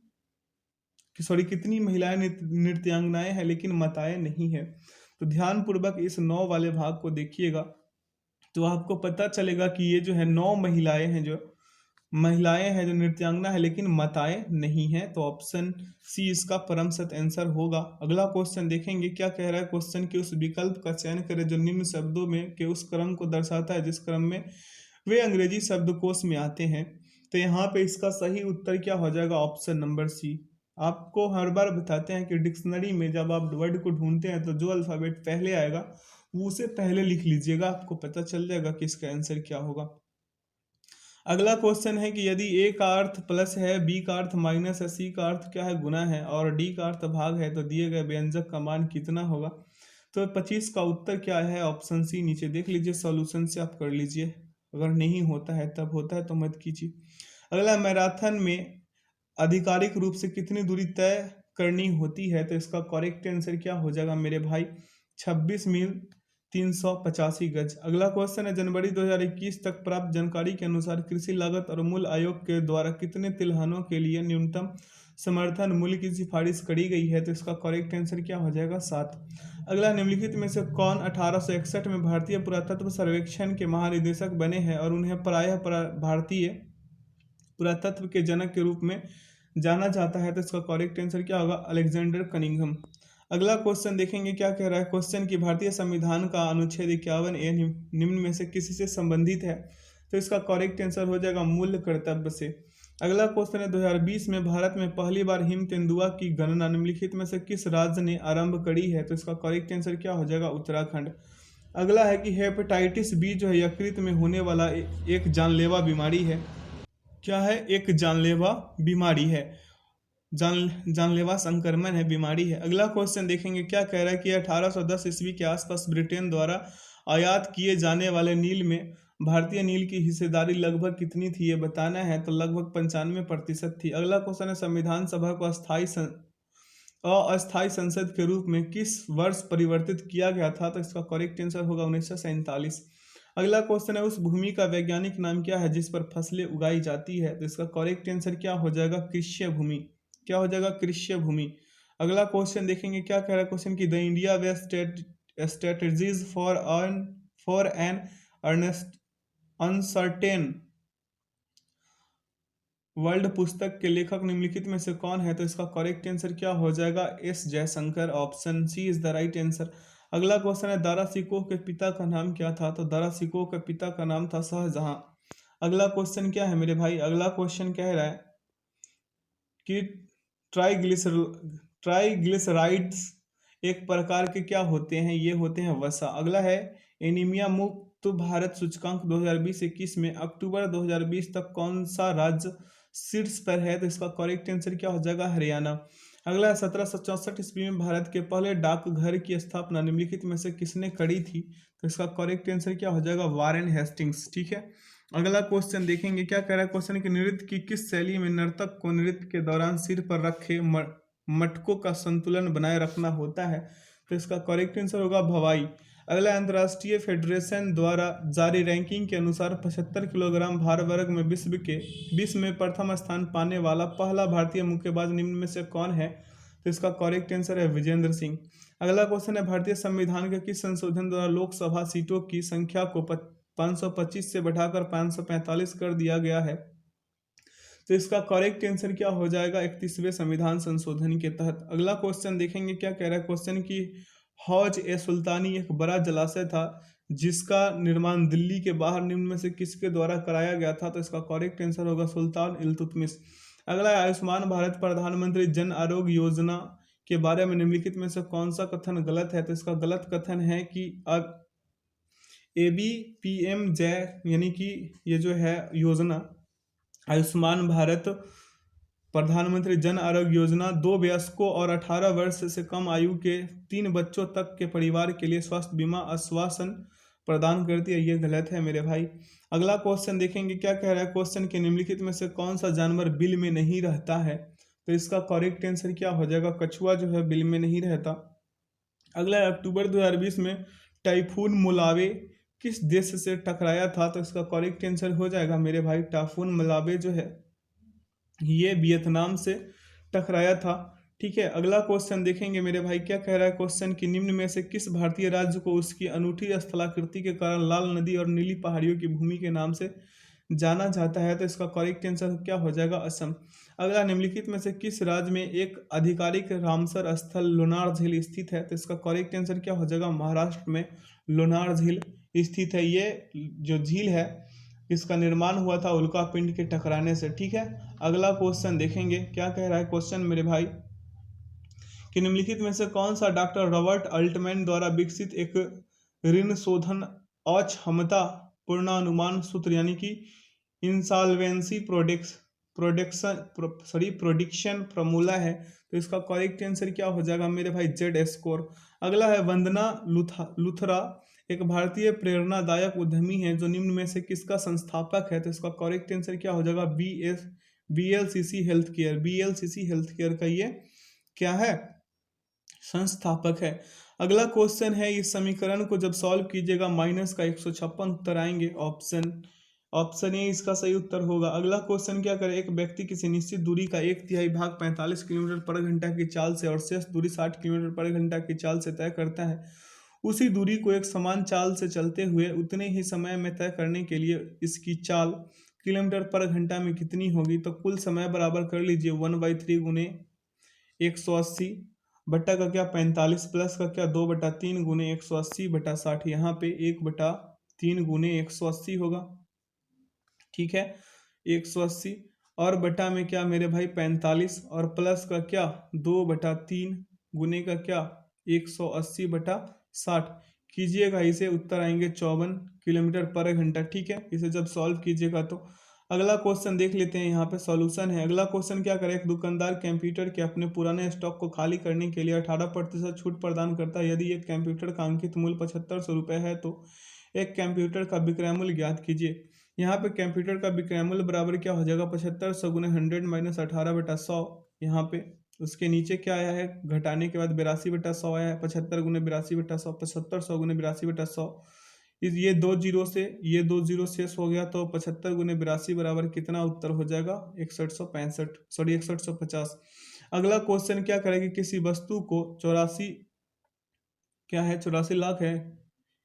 कितनी महिलाएं नृत्यांगनाएं हैं लेकिन माताएं नहीं है। तो ध्यान पूर्वक इस 9 वाले भाग को देखिएगा तो आपको पता चलेगा कि ये जो है 9 महिलाएं हैं जो नृत्यांगना है लेकिन माताएं नहीं है। तो ऑप्शन सी इसका परम सत्य आंसर होगा। अगला क्वेश्चन देखेंगे क्या कह रहा है। क्वेश्चन के उस विकल्प का चयन करें जो निम्न शब्दों में के उस क्रम को दर्शाता है जिस क्रम में वे अंग्रेजी शब्दकोश में आते हैं। तो यहाँ पे इसका सही उत्तर क्या हो जाएगा, ऑप्शन नंबर सी। आपको हर बार बताते हैं कि डिक्शनरी में जब आप वर्ड को ढूंढते हैं तो जो अल्फाबेट पहले आएगा वो उसे पहले लिख लीजिएगा, आपको पता चल जाएगा कि इसका आंसर क्या होगा। अगला क्वेश्चन है कि यदि ए का अर्थ प्लस है, बी का अर्थ माइनस है, सी का अर्थ क्या है गुना है और डी का अर्थ भाग है तो दिए गए व्यंजक का मान कितना होगा। तो 25 का उत्तर क्या है, ऑप्शन सी। नीचे देख लीजिए, सॉल्यूशन से आप कर लीजिए, अगर नहीं होता है तब होता है तो मत कीजिए। अगला, मैराथन में आधिकारिक रूप से कितनी दूरी तय करनी होती है। तो इसका करेक्ट आंसर क्या हो जाएगा मेरे भाई, 26 मील 385 गज। अगला क्वेश्चन है, जनवरी 2021 तक प्राप्त जानकारी के अनुसार कृषि लागत और मूल्य आयोग के द्वारा कितने तिलहनों के लिए न्यूनतम समर्थन मूल्य की सिफारिश करी गई है। तो इसका करेक्ट आंसर क्या हो जाएगा, 7। अगला, निम्नलिखित में से कौन 1861 में भारतीय पुरातत्व सर्वेक्षण के महानिदेशक बने हैं और उन्हें प्रायः भारतीय पुरातत्व के जनक के रूप में जाना जाता है। तो इसका करेक्ट आंसर क्या होगा, अलेक्जेंडर कनिंघम। अगला क्वेश्चन देखेंगे क्या कह रहा है। क्वेश्चन की भारतीय संविधान का अनुच्छेद 51A निम्न में से किसी से संबंधित है। तो इसका करेक्ट आंसर हो जाएगा मूल कर्तव्य से। अगला क्वेश्चन है, 2020 में भारत में पहली बार हिम तेंदुआ की गणना निम्नलिखित में से किस राज्य ने आरंभ करी है। तो इसका करेक्ट आंसर क्या हो जाएगा, उत्तराखंड। अगला है कि हेपेटाइटिस बी जो है यकृत में होने वाला एक जानलेवा बीमारी है। क्या है, एक जानलेवा बीमारी है, जानलेवा संक्रमण है, बीमारी है। अगला क्वेश्चन देखेंगे क्या कह रहा है कि 1810 ईस्वी के आसपास ब्रिटेन द्वारा आयात किए जाने वाले नील में भारतीय नील की हिस्सेदारी लगभग कितनी थी, ये बताना है। तो लगभग 95% थी। अगला क्वेश्चन है, संविधान सभा को अस्थायी संसद के रूप में किस वर्ष परिवर्तित किया गया था। तो इसका करेक्ट आंसर होगा 1947। अगला क्वेश्चन है, उस भूमि का वैज्ञानिक नाम क्या है जिस पर फसलें उगाई जाती है। तो इसका करेक्ट आंसर क्या हो जाएगा, कृषि भूमि। क्या हो जाएगा, कृषि भूमि। अगला क्वेश्चन देखेंगे क्या कह रहा है। क्वेश्चन की the India way strategies for an uncertain world पुस्तक के लेखक निम्नलिखित में से कौन है। तो इसका करेक्ट आंसर क्या हो जाएगा, S Jaishankar. Option C is the right answer. अगला क्वेश्चन है, दारा सिकोह के पिता का नाम क्या था। तो दारा सिकोह के पिता का नाम था शाहजहां। अगला क्वेश्चन क्या है मेरे भाई, अगला क्वेश्चन कह रहा है कि ट्राइग्लिसराइड्स एक प्रकार के क्या होते हैं, ये होते हैं वसा। अगला है, एनीमिया मुक्त भारत सूचकांक 2020-21 में अक्टूबर 2020 तक कौन सा राज्य शीर्ष पर है। तो इसका करेक्ट आंसर क्या हो जाएगा, हरियाणा। अगला है, 1764 ईस्वी में भारत के पहले डाकघर की स्थापना निम्नलिखित में से किसने करी थी। तो इसका करेक्ट आंसर क्या हो जाएगा, वारेन हेस्टिंग्स। ठीक है। अगला क्वेश्चन देखेंगे क्या कह रहा है। क्वेश्चन कि नृत्य की किस शैली में नर्तक को नृत्य के दौरान सिर पर रखे मटकों का संतुलन बनाए रखना होता है। तो इसका करेक्ट आंसर होगा भवाई। अगला, अंतर्राष्ट्रीय फेडरेशन द्वारा जारी रैंकिंग के अनुसार 75 किलोग्राम भार वर्ग में विश्व में प्रथम स्थान पाने वाला पहला भारतीय मुक्केबाज निम्न में से कौन है। तो इसका करेक्ट आंसर है विजेंद्र सिंह। अगला क्वेश्चन है, भारतीय संविधान के किस संशोधन द्वारा लोकसभा सीटों की संख्या को 525 से बढ़ाकर 545 कर दिया गया है। तो इसका करेक्ट आंसर क्या हो जाएगा, 31वें संविधान संशोधन के तहत। अगला क्वेश्चन देखेंगे क्या कह रहा है। क्वेश्चन की हौज ए सुल्तानी एक बड़ा जलाशय था जिसका निर्माण दिल्ली के बाहर निम्न में से किसके द्वारा कराया गया था। तो इसका करेक्ट आंसर होगा सुल्तान इल्तुतमिश। अगला, आयुष्मान भारत प्रधानमंत्री जन आरोग्य योजना के बारे में निम्नलिखित में से कौन सा कथन गलत है। तो इसका गलत कथन है कि अब ABPM जय यानी कि ये जो है योजना आयुष्मान भारत प्रधानमंत्री जन आरोग्य योजना 2 वयस्कों और 18 वर्ष से कम आयु के 3 बच्चों तक के परिवार के लिए स्वास्थ्य बीमा आश्वासन प्रदान करती है। ये गलत है मेरे भाई। अगला क्वेश्चन देखेंगे क्या कह रहा है। क्वेश्चन के निम्नलिखित में से कौन सा जानवर बिल में नहीं रहता है। तो इसका करेक्ट आंसर क्या हो जाएगा, कछुआ जो है बिल में नहीं रहता। अगला है, अक्टूबर 2020 में टाइफून मोलावे किस देश से टकराया था। तो इसका करेक्ट आंसर हो जाएगा मेरे भाई, टाइफून मोलावे जो है ये वियतनाम से टकराया था। ठीक है, अगला क्वेश्चन देखेंगे मेरे भाई क्या कह रहा है। क्वेश्चन की निम्न में से किस भारतीय राज्य को उसकी अनूठी स्थलाकृति के कारण लाल नदी और नीली पहाड़ियों की भूमि के नाम से जाना जाता है। तो इसका करेक्ट आंसर क्या हो जाएगा, असम। अगला, निम्नलिखित में से किस राज्य में एक आधिकारिक रामसर स्थल लोनार झील स्थित है। तो इसका करेक्ट आंसर क्या हो जाएगा, महाराष्ट्र में लोनार झील स्थित है। ये जो झील है इसका निर्माण हुआ था उल्का पिंड के टकराने से। ठीक है, अगला क्वेश्चन देखेंगे क्या कह रहा है। क्वेश्चन मेरे भाई कि निम्नलिखित में से कौन सा डॉक्टर रॉबर्ट अल्टमैन द्वारा विकसित एक ऋण शोधन अक्षमता पूर्वानुमान सूत्र यानी कि इंसॉल्वेंसी प्रोडिक्शन फॉर्मूला है। तो इसका करेक्ट आंसर क्या हो जाएगा मेरे भाई, जेड स्कोर। अगला है, वंदना लुथरा एक भारतीय प्रेरणादायक उद्यमी है जो निम्न में से किसका संस्थापक है। तो इसका करेक्ट आंसर क्या हो जाएगा, बीएलसीसी हेल्थ केयर। बीएलसीसी हेल्थ केयर का ये क्या है, संस्थापक है। अगला क्वेश्चन है, इस समीकरण को जब सॉल्व कीजिएगा माइनस का 156 उत्तर आएंगे। ऑप्शन ए इसका सही उत्तर होगा। अगला क्वेश्चन क्या करे, एक व्यक्ति किसी निश्चित दूरी का 1/3 भाग 45 किलोमीटर पर घंटा की चाल से और शेष दूरी 60 किलोमीटर पर घंटा की चाल से तय करता है। उसी दूरी को एक समान चाल से चलते हुए उतने ही समय में तय करने के लिए इसकी चाल किलोमीटर पर घंटा में कितनी होगी। तो कुल समय बराबर कर लीजिए 1/3 गुने 180 बट्टा का क्या 45 प्लस का क्या 2/3 गुने 180 बटा 60। यहाँ पे 1/3 गुने 180 होगा। ठीक है, 180 और बटा में क्या मेरे भाई 45 और प्लस का क्या 2/3 गुने का क्या 180 बटा 60 कीजिएगा, इसे उत्तर आएंगे 54 किलोमीटर पर घंटा। ठीक है, इसे जब सॉल्व कीजिएगा तो अगला क्वेश्चन देख लेते हैं। यहाँ पे सॉल्यूशन है। अगला क्वेश्चन क्या करे, एक दुकानदार कंप्यूटर के अपने पुराने स्टॉक को खाली करने के लिए 18% छूट प्रदान करता है। यदि एक कंप्यूटर का अंकित मूल्य 7500 रुपये है तो एक कंप्यूटर का विक्रय मूल्य ज्ञात कीजिए। यहाँ पे कंप्यूटर का विक्रय मूल्य बराबर क्या हो जाएगा, 7500 गुने 100 माइनस 18/100। यहाँ पे उसके नीचे क्या आया है, घटाने के बाद 82/100 आया है। 75 गुने 82/100, 7500 गुने 82/100। ये दो जीरो शेष हो गया तो 75 गुने 82 बराबर कितना उत्तर हो जाएगा, 6150। अगला क्वेश्चन क्या करेगी, किसी वस्तु को 84 क्या है 84 लाख है,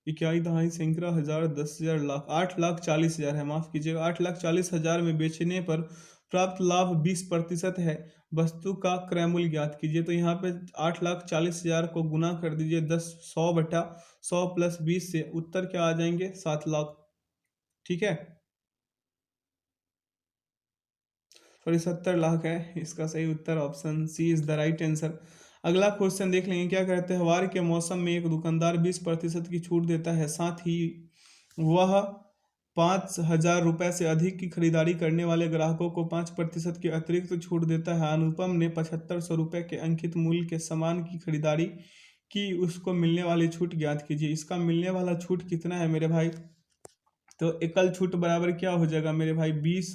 इक्याई दहाई सैकड़ा हजार 10,000 लाख 8,40,000 है, माफ कीजिएगा 8,40,000 में बेचने पर प्राप्त लाभ 20% है। वस्तु का क्रय मूल्य ज्ञात कीजिए। तो यहाँ पे 8,40,000 को गुना कर दीजिए 100 बटा 100 प्लस 20 से, उत्तर क्या आ जाएंगे 7 लाख। ठीक है, सॉरी 70 लाख है इसका सही उत्तर, option C is the right answer. अगला क्वेश्चन देख लेंगे क्या कहते हैं। त्योहार के मौसम में एक दुकानदार 20% की छूट देता है, साथ ही वह 5,000 रुपये से अधिक की खरीदारी करने वाले ग्राहकों को 5% की अतिरिक्त छूट देता है। अनुपम ने 7,500 रुपये के अंकित मूल्य के सामान की खरीदारी की, उसको मिलने वाली छूट ज्ञात कीजिए। इसका मिलने वाला छूट कितना है मेरे भाई, तो एकल छूट बराबर क्या हो जाएगा मेरे भाई, 20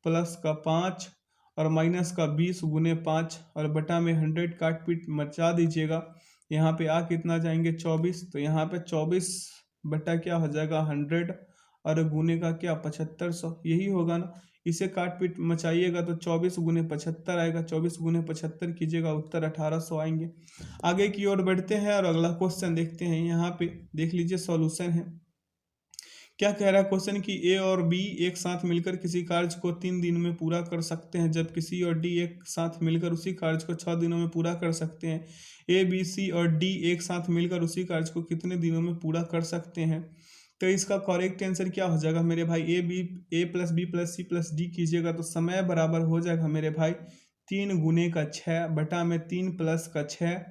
प्लस का 5 और माइनस का 20 गुने 5 और बटा में 100 काट पीट मचा दीजिएगा। यहाँ पे आ कितना जाएंगे 24, तो यहाँ पे 24 बटा क्या हो जाएगा 100 और गुने का क्या 7500, यही होगा ना। इसे काट पीट मचाइएगा तो 24 गुने 75 आएगा, 24 गुने 75 कीजिएगा, उत्तर 1800 आएंगे। आगे की ओर बढ़ते हैं और अगला क्वेश्चन देखते हैं। यहाँ पे देख लीजिए सॉल्यूशन है। क्या कह रहा है क्वेश्चन कि ए और बी एक साथ मिलकर किसी कार्य को 3 दिन में पूरा कर सकते हैं, जबकि सी और डी एक साथ मिलकर उसी कार्य को 6 दिनों में पूरा कर सकते हैं। ए बी सी और डी एक साथ मिलकर उसी कार्य को कितने दिनों में पूरा कर सकते हैं। तो इसका करेक्ट आंसर क्या हो जाएगा मेरे भाई, A plus B plus C plus D कीजिएगा तो समय बराबर हो जाएगा मेरे भाई 3 गुने का 6 बटा में 3 प्लस का 6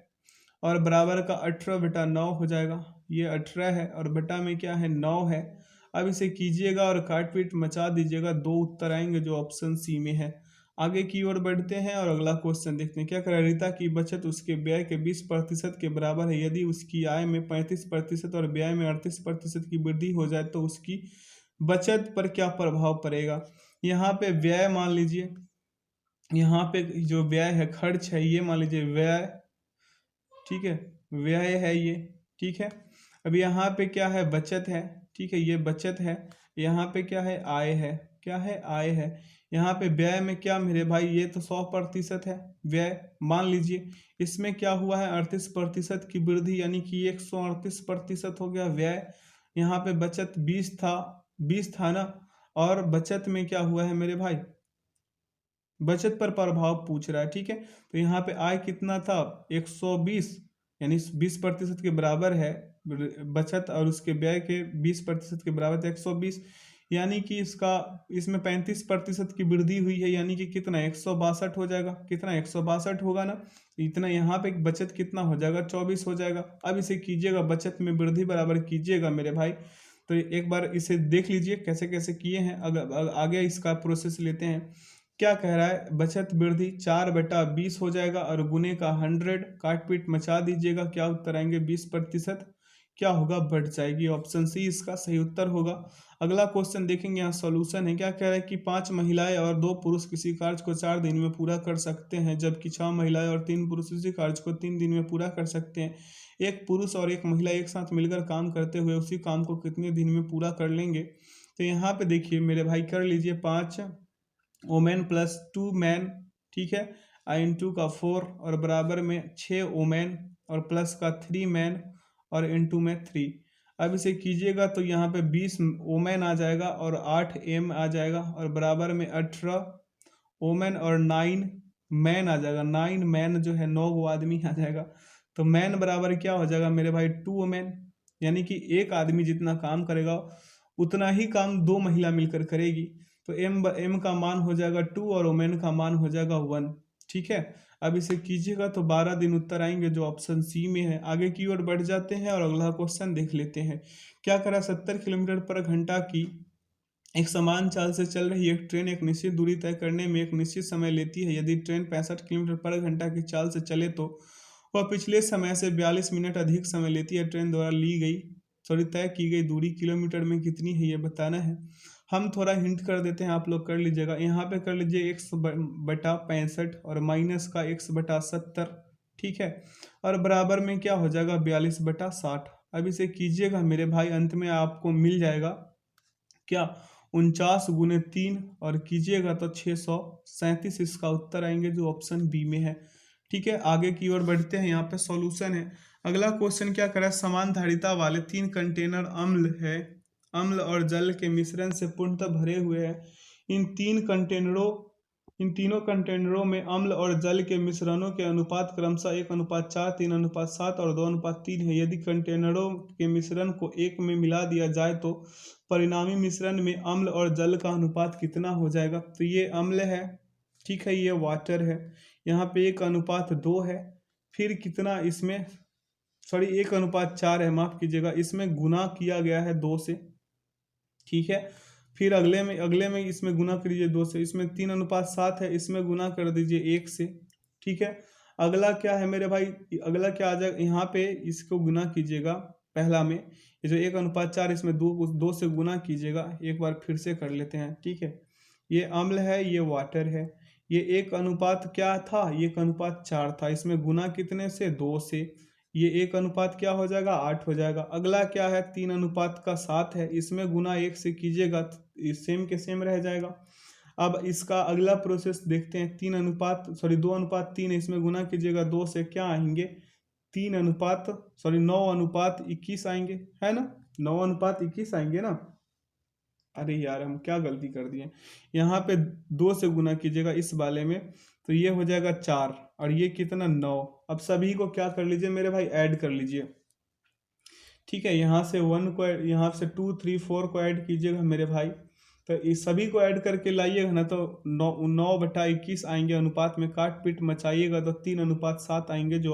और बराबर का 18/9 हो जाएगा। ये 18 है और बटा में क्या है 9 है। अब इसे कीजिएगा और काट पीट मचा दीजिएगा, 2 उत्तर आएंगे जो ऑप्शन सी में है। आगे की ओर बढ़ते हैं और अगला क्वेश्चन देखते हैं। क्या करें, रीता की बचत उसके व्यय के 20% के बराबर है। यदि उसकी आय में 35% और व्यय में 38% की वृद्धि हो जाए तो उसकी बचत पर क्या प्रभाव पड़ेगा। यहाँ पे व्यय मान लीजिए, यहाँ पे जो व्यय है, खर्च है, ये मान लीजिए व्यय, ठीक है, व्यय है ये, ठीक है। अब यहाँ पे क्या है, बचत है, ठीक है, ये बचत है। यहाँ पे क्या है, आय है, क्या है, आय है। यहाँ पे व्यय में क्या मेरे भाई, ये तो 100% है व्यय, मान लीजिए। इसमें क्या हुआ है, 38% की वृद्धि, यानी कि 138% हो गया व्यय। यहाँ पे बचत 20 था ना, और बचत में क्या हुआ है मेरे भाई, बचत पर प्रभाव पूछ रहा है, ठीक है। तो यहाँ पे आय कितना था, 120, यानी 20% के बराबर है बचत, और उसके व्यय के 20% के बराबर था 120, यानी कि इसमें 35% की वृद्धि हुई है, यानी कि कितना, 162 हो जाएगा। कितना, 162 होगा ना, इतना। यहाँ पे बचत कितना हो जाएगा, 24 हो जाएगा। अब इसे कीजिएगा, बचत में वृद्धि बराबर कीजिएगा मेरे भाई। तो एक बार इसे देख लीजिए कैसे कैसे किए हैं। अगर आगे इसका प्रोसेस लेते हैं। क्या कह रहा है, बचत वृद्धि 4/20 हो जाएगा, और गुने का 100, काट पीट मचा दीजिएगा, क्या उत्तर आएंगे, 20% क्या होगा, बढ़ जाएगी। ऑप्शन सी इसका सही उत्तर होगा। अगला क्वेश्चन देखेंगे, यहाँ सॉल्यूशन है। क्या कह रहा है कि 5 महिलाएं और 2 पुरुष किसी कार्य को 4 दिन में पूरा कर सकते हैं, जबकि 6 महिलाएं और 3 पुरुष इसी कार्य को 3 दिन में पूरा कर सकते हैं। एक पुरुष और एक महिला एक साथ मिलकर काम करते हुए उसी काम को कितने दिन में पूरा कर लेंगे। तो यहाँ पे देखिए मेरे भाई, कर लीजिए 5 ओमेन प्लस 2 मैन, ठीक है, आई इंटू का 4, और बराबर में 6 ओमेन और प्लस का 3 मैन, और इंटू में 3। अब इसे कीजिएगा तो यहाँ पे 20 ओमेन आ जाएगा और 8 एम आ जाएगा, और बराबर में 18 ओमेन और 9 मैन आ जाएगा। 9 मैन जो है, 9 वो आदमी आ जाएगा। तो मैन बराबर क्या हो जाएगा मेरे भाई, 2 ओमेन, यानी कि एक आदमी जितना काम करेगा उतना ही काम 2 महिला मिलकर करेगी। तो एम का मान हो जाएगा 2 और ओमेन का मान हो जाएगा 1, ठीक है। अब इसे कीजिएगा तो 12 दिन उत्तर आएंगे, जो ऑप्शन सी में है। आगे की ओर बढ़ जाते हैं और अगला क्वेश्चन देख लेते हैं। क्या करा, 70 किलोमीटर पर घंटा की एक समान चाल से चल रही एक ट्रेन एक निश्चित दूरी तय करने में एक निश्चित समय लेती है। यदि ट्रेन 65 किलोमीटर पर घंटा की चाल से चले तो वह पिछले समय से 42 मिनट अधिक समय लेती है। ट्रेन द्वारा तय की गई दूरी किलोमीटर में कितनी है, ये बताना है। हम थोड़ा हिंट कर देते हैं, आप लोग कर लीजिएगा। यहाँ पे कर लीजिए 100/65 और माइनस का 100/70, ठीक है, और बराबर में क्या हो जाएगा, 42/60। अब इसे कीजिएगा मेरे भाई, अंत में आपको मिल जाएगा क्या, 49 × 3, और कीजिएगा तो 637 इसका उत्तर आएंगे, जो ऑप्शन बी में है, ठीक है। आगे की ओर बढ़ते हैं, यहाँ पे सॉल्यूशन है। अगला क्वेश्चन क्या करा, समान धारिता वाले 3 कंटेनर अम्ल और जल के मिश्रण से पूर्णतः भरे हुए हैं। इन तीनों कंटेनरों में अम्ल और जल के मिश्रणों के अनुपात क्रमशः 1:4, 3:7 और 2:3 है। यदि कंटेनरों के मिश्रण को एक में मिला दिया जाए तो परिणामी मिश्रण में अम्ल और जल का अनुपात कितना हो जाएगा। तो ये अम्ल है, ठीक है, ये वाटर है। यहाँ पे 1:2 है, फिर कितना इसमें, सॉरी 1:4 है, माफ कीजिएगा, इसमें गुना किया गया है 2 से, ठीक है। फिर अगले में इसमें गुना करिए 2 से, इसमें 3:7 है, इसमें गुना कर दीजिए 1 से, ठीक है। अगला क्या है मेरे भाई, अगला क्या आ जाएगा, यहाँ पे इसको गुना कीजिएगा पहला में, ये जो 1:4, इसमें 2 से गुना कीजिएगा। एक बार फिर से कर लेते हैं, ठीक है। ये अम्ल है, ये वाटर है। ये 1 क्या था, ये 1:4 था, इसमें गुना कितने से, 2 से, ये 1 क्या हो जाएगा, 8 हो जाएगा। अगला क्या है, 3:7 है, इसमें गुना 1 से कीजिएगा, सेम के सेम रह जाएगा। अब इसका अगला प्रोसेस देखते हैं, 2:3, इसमें गुना कीजिएगा 2 से, क्या आएंगे, 9:21 आएंगे, है ना, 9:21 आएंगे ना। अरे यार, हम क्या गलती कर दिए, यहाँ पे 2 से गुना कीजिएगा इस वाले में, तो ये हो जाएगा 4, और ये कितना, 9। अब सभी को क्या कर लीजिए मेरे भाई, ऐड कर लीजिए, ठीक है। यहाँ से 1 को यहाँ से 2, 3, 4 को ऐड कीजिएगा मेरे भाई। तो इस सभी को ऐड करके लाइएगा ना, तो 9:21 आएंगे, अनुपात में काट पीट मचाइएगा तो 3:7 आएंगे, जो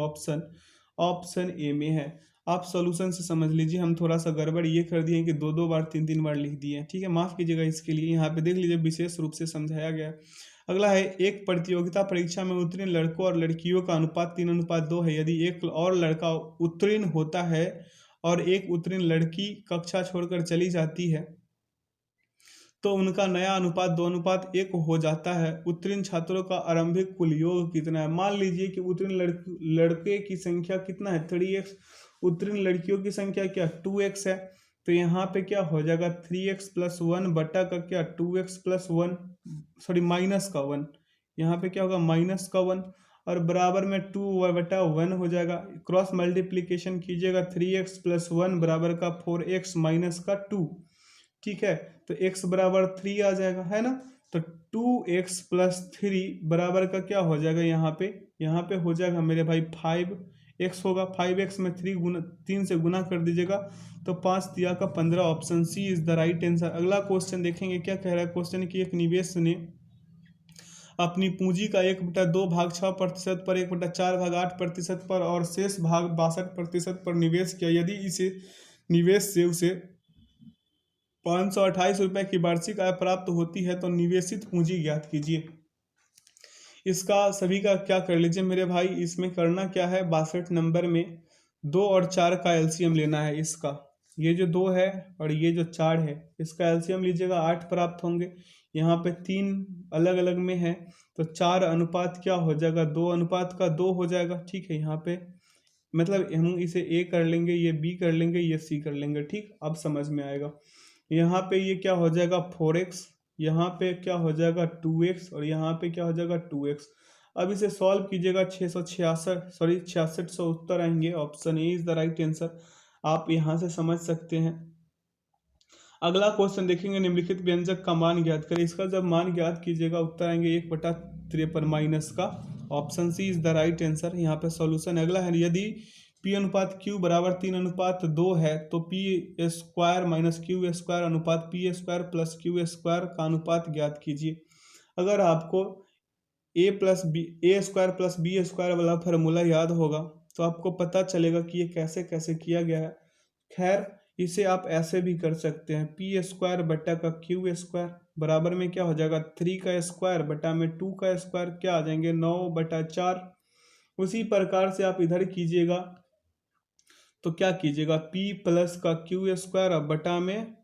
ऑप्शन ए में है। आप सॉल्यूशन से समझ लीजिए, हम थोड़ा सा गड़बड़ ये कर दिए कि 2 2 बार 3 3 बार लिख दिए, ठीक है, माफ़ कीजिएगा इसके लिए। यहाँ पे देख लीजिए, विशेष रूप से समझाया गया है। अगला है, एक प्रतियोगिता परीक्षा में उत्तीर्ण लड़कों और लड़कियों का अनुपात 3:2 है। यदि एक और लड़का उत्तीर्ण होता है और एक उत्तीर्ण लड़की कक्षा छोड़कर चली जाती है तो उनका नया अनुपात 2:1 हो जाता है। उत्तीर्ण छात्रों का आरंभिक कुल योग कितना है? मान लीजिए कि उत्तीर्ण लड़के की संख्या कितना है? 3x। उत्तीर्ण लड़कियों की संख्या क्या? 2x है। तो यहाँ पे क्या हो जाएगा? 3x + 1 बटा का क्या? 2x + 1, सॉरी माइनस का 1। यहाँ पे क्या होगा? माइनस का 1 और बराबर में 2/1 हो जाएगा। क्रॉस मल्टीप्लीकेशन कीजिएगा, 3x + 1 बराबर का 4x माइनस का 2। ठीक है, तो x बराबर 3 आ जाएगा, है ना। तो 2x + 3 बराबर का क्या हो जाएगा? यहाँ पे हो जाएगा मेरे भाई 5x होगा। 5x में 3 से गुना कर दीजिएगा तो 5 तिया का 15। Option C is the right answer. अगला क्वेश्चन देखेंगे क्या कह रहा है क्वेश्चन की, एक निवेश ने अपनी पूंजी का 1/2 भाग 6% पर, 1/4 भाग 8% पर और शेष भाग 62% पर निवेश किया। यदि इसे निवेश से उसे 528 रुपये की वार्षिक आय प्राप्त होती है तो निवेशित पूंजी ज्ञात कीजिए। इसका सभी का क्या कर लीजिए मेरे भाई, इसमें करना क्या है, 62 नंबर में 2 और 4 का एलसीएम लेना है। इसका ये जो 2 है और ये जो 4 है इसका एलसीएम लीजिएगा, 8 प्राप्त होंगे। यहाँ पे 3 अलग अलग में है तो 4 अनुपात क्या हो जाएगा? 2:2 हो जाएगा। ठीक है, यहाँ पे मतलब हम इसे ए कर लेंगे, ये बी कर लेंगे, ये सी कर लेंगे। ठीक, अब समझ में आएगा। यहाँ पे ये क्या हो जाएगा? 4x, यहाँ पे क्या हो जाएगा? 2x और यहाँ पे क्या हो जाएगा? 2x। अब इसे सॉल्व कीजिएगा, 6600 उत्तर आएंगे। Option A is the right answer. आप यहाँ से समझ सकते हैं। अगला क्वेश्चन देखेंगे, निम्नलिखित व्यंजक का मान ज्ञात करें। इसका जब मान ज्ञात कीजिएगा उत्तर आएंगे 1/53 माइनस का। Option C is the right answer. यहाँ पे सॉल्यूशन अगला है, यदि P/Q बराबर 3:2 है तो P² - Q² अनुपात P² + Q² का अनुपात ज्ञात कीजिए। अगर आपको A² + B² वाला फार्मूला याद होगा तो आपको पता चलेगा कि ये कैसे कैसे किया गया है। खैर, इसे आप ऐसे भी कर सकते हैं, P² बटा का Q² बराबर में क्या हो जाएगा? 3 का स्क्वायर बटा में 2 का स्क्वायर क्या आ जाएंगे? 9/4। उसी प्रकार से आप इधर कीजिएगा तो क्या कीजिएगा? P + का Q² बटा में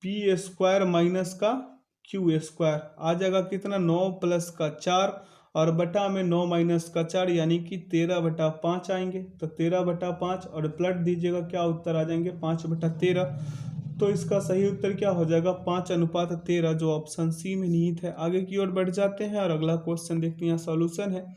P² माइनस का Q² आ जाएगा कितना? 9 + का 4 और बटा में 9 माइनस का 4 यानी कि 13/5 आएंगे। तो 13/5 और प्लट दीजिएगा, क्या उत्तर आ जाएंगे? 5/13। तो इसका सही उत्तर क्या हो जाएगा? 5:13, जो ऑप्शन सी में निहित है। आगे की ओर बढ़ जाते हैं और अगला क्वेश्चन देखते हैं। यहाँ सॉल्यूशन है।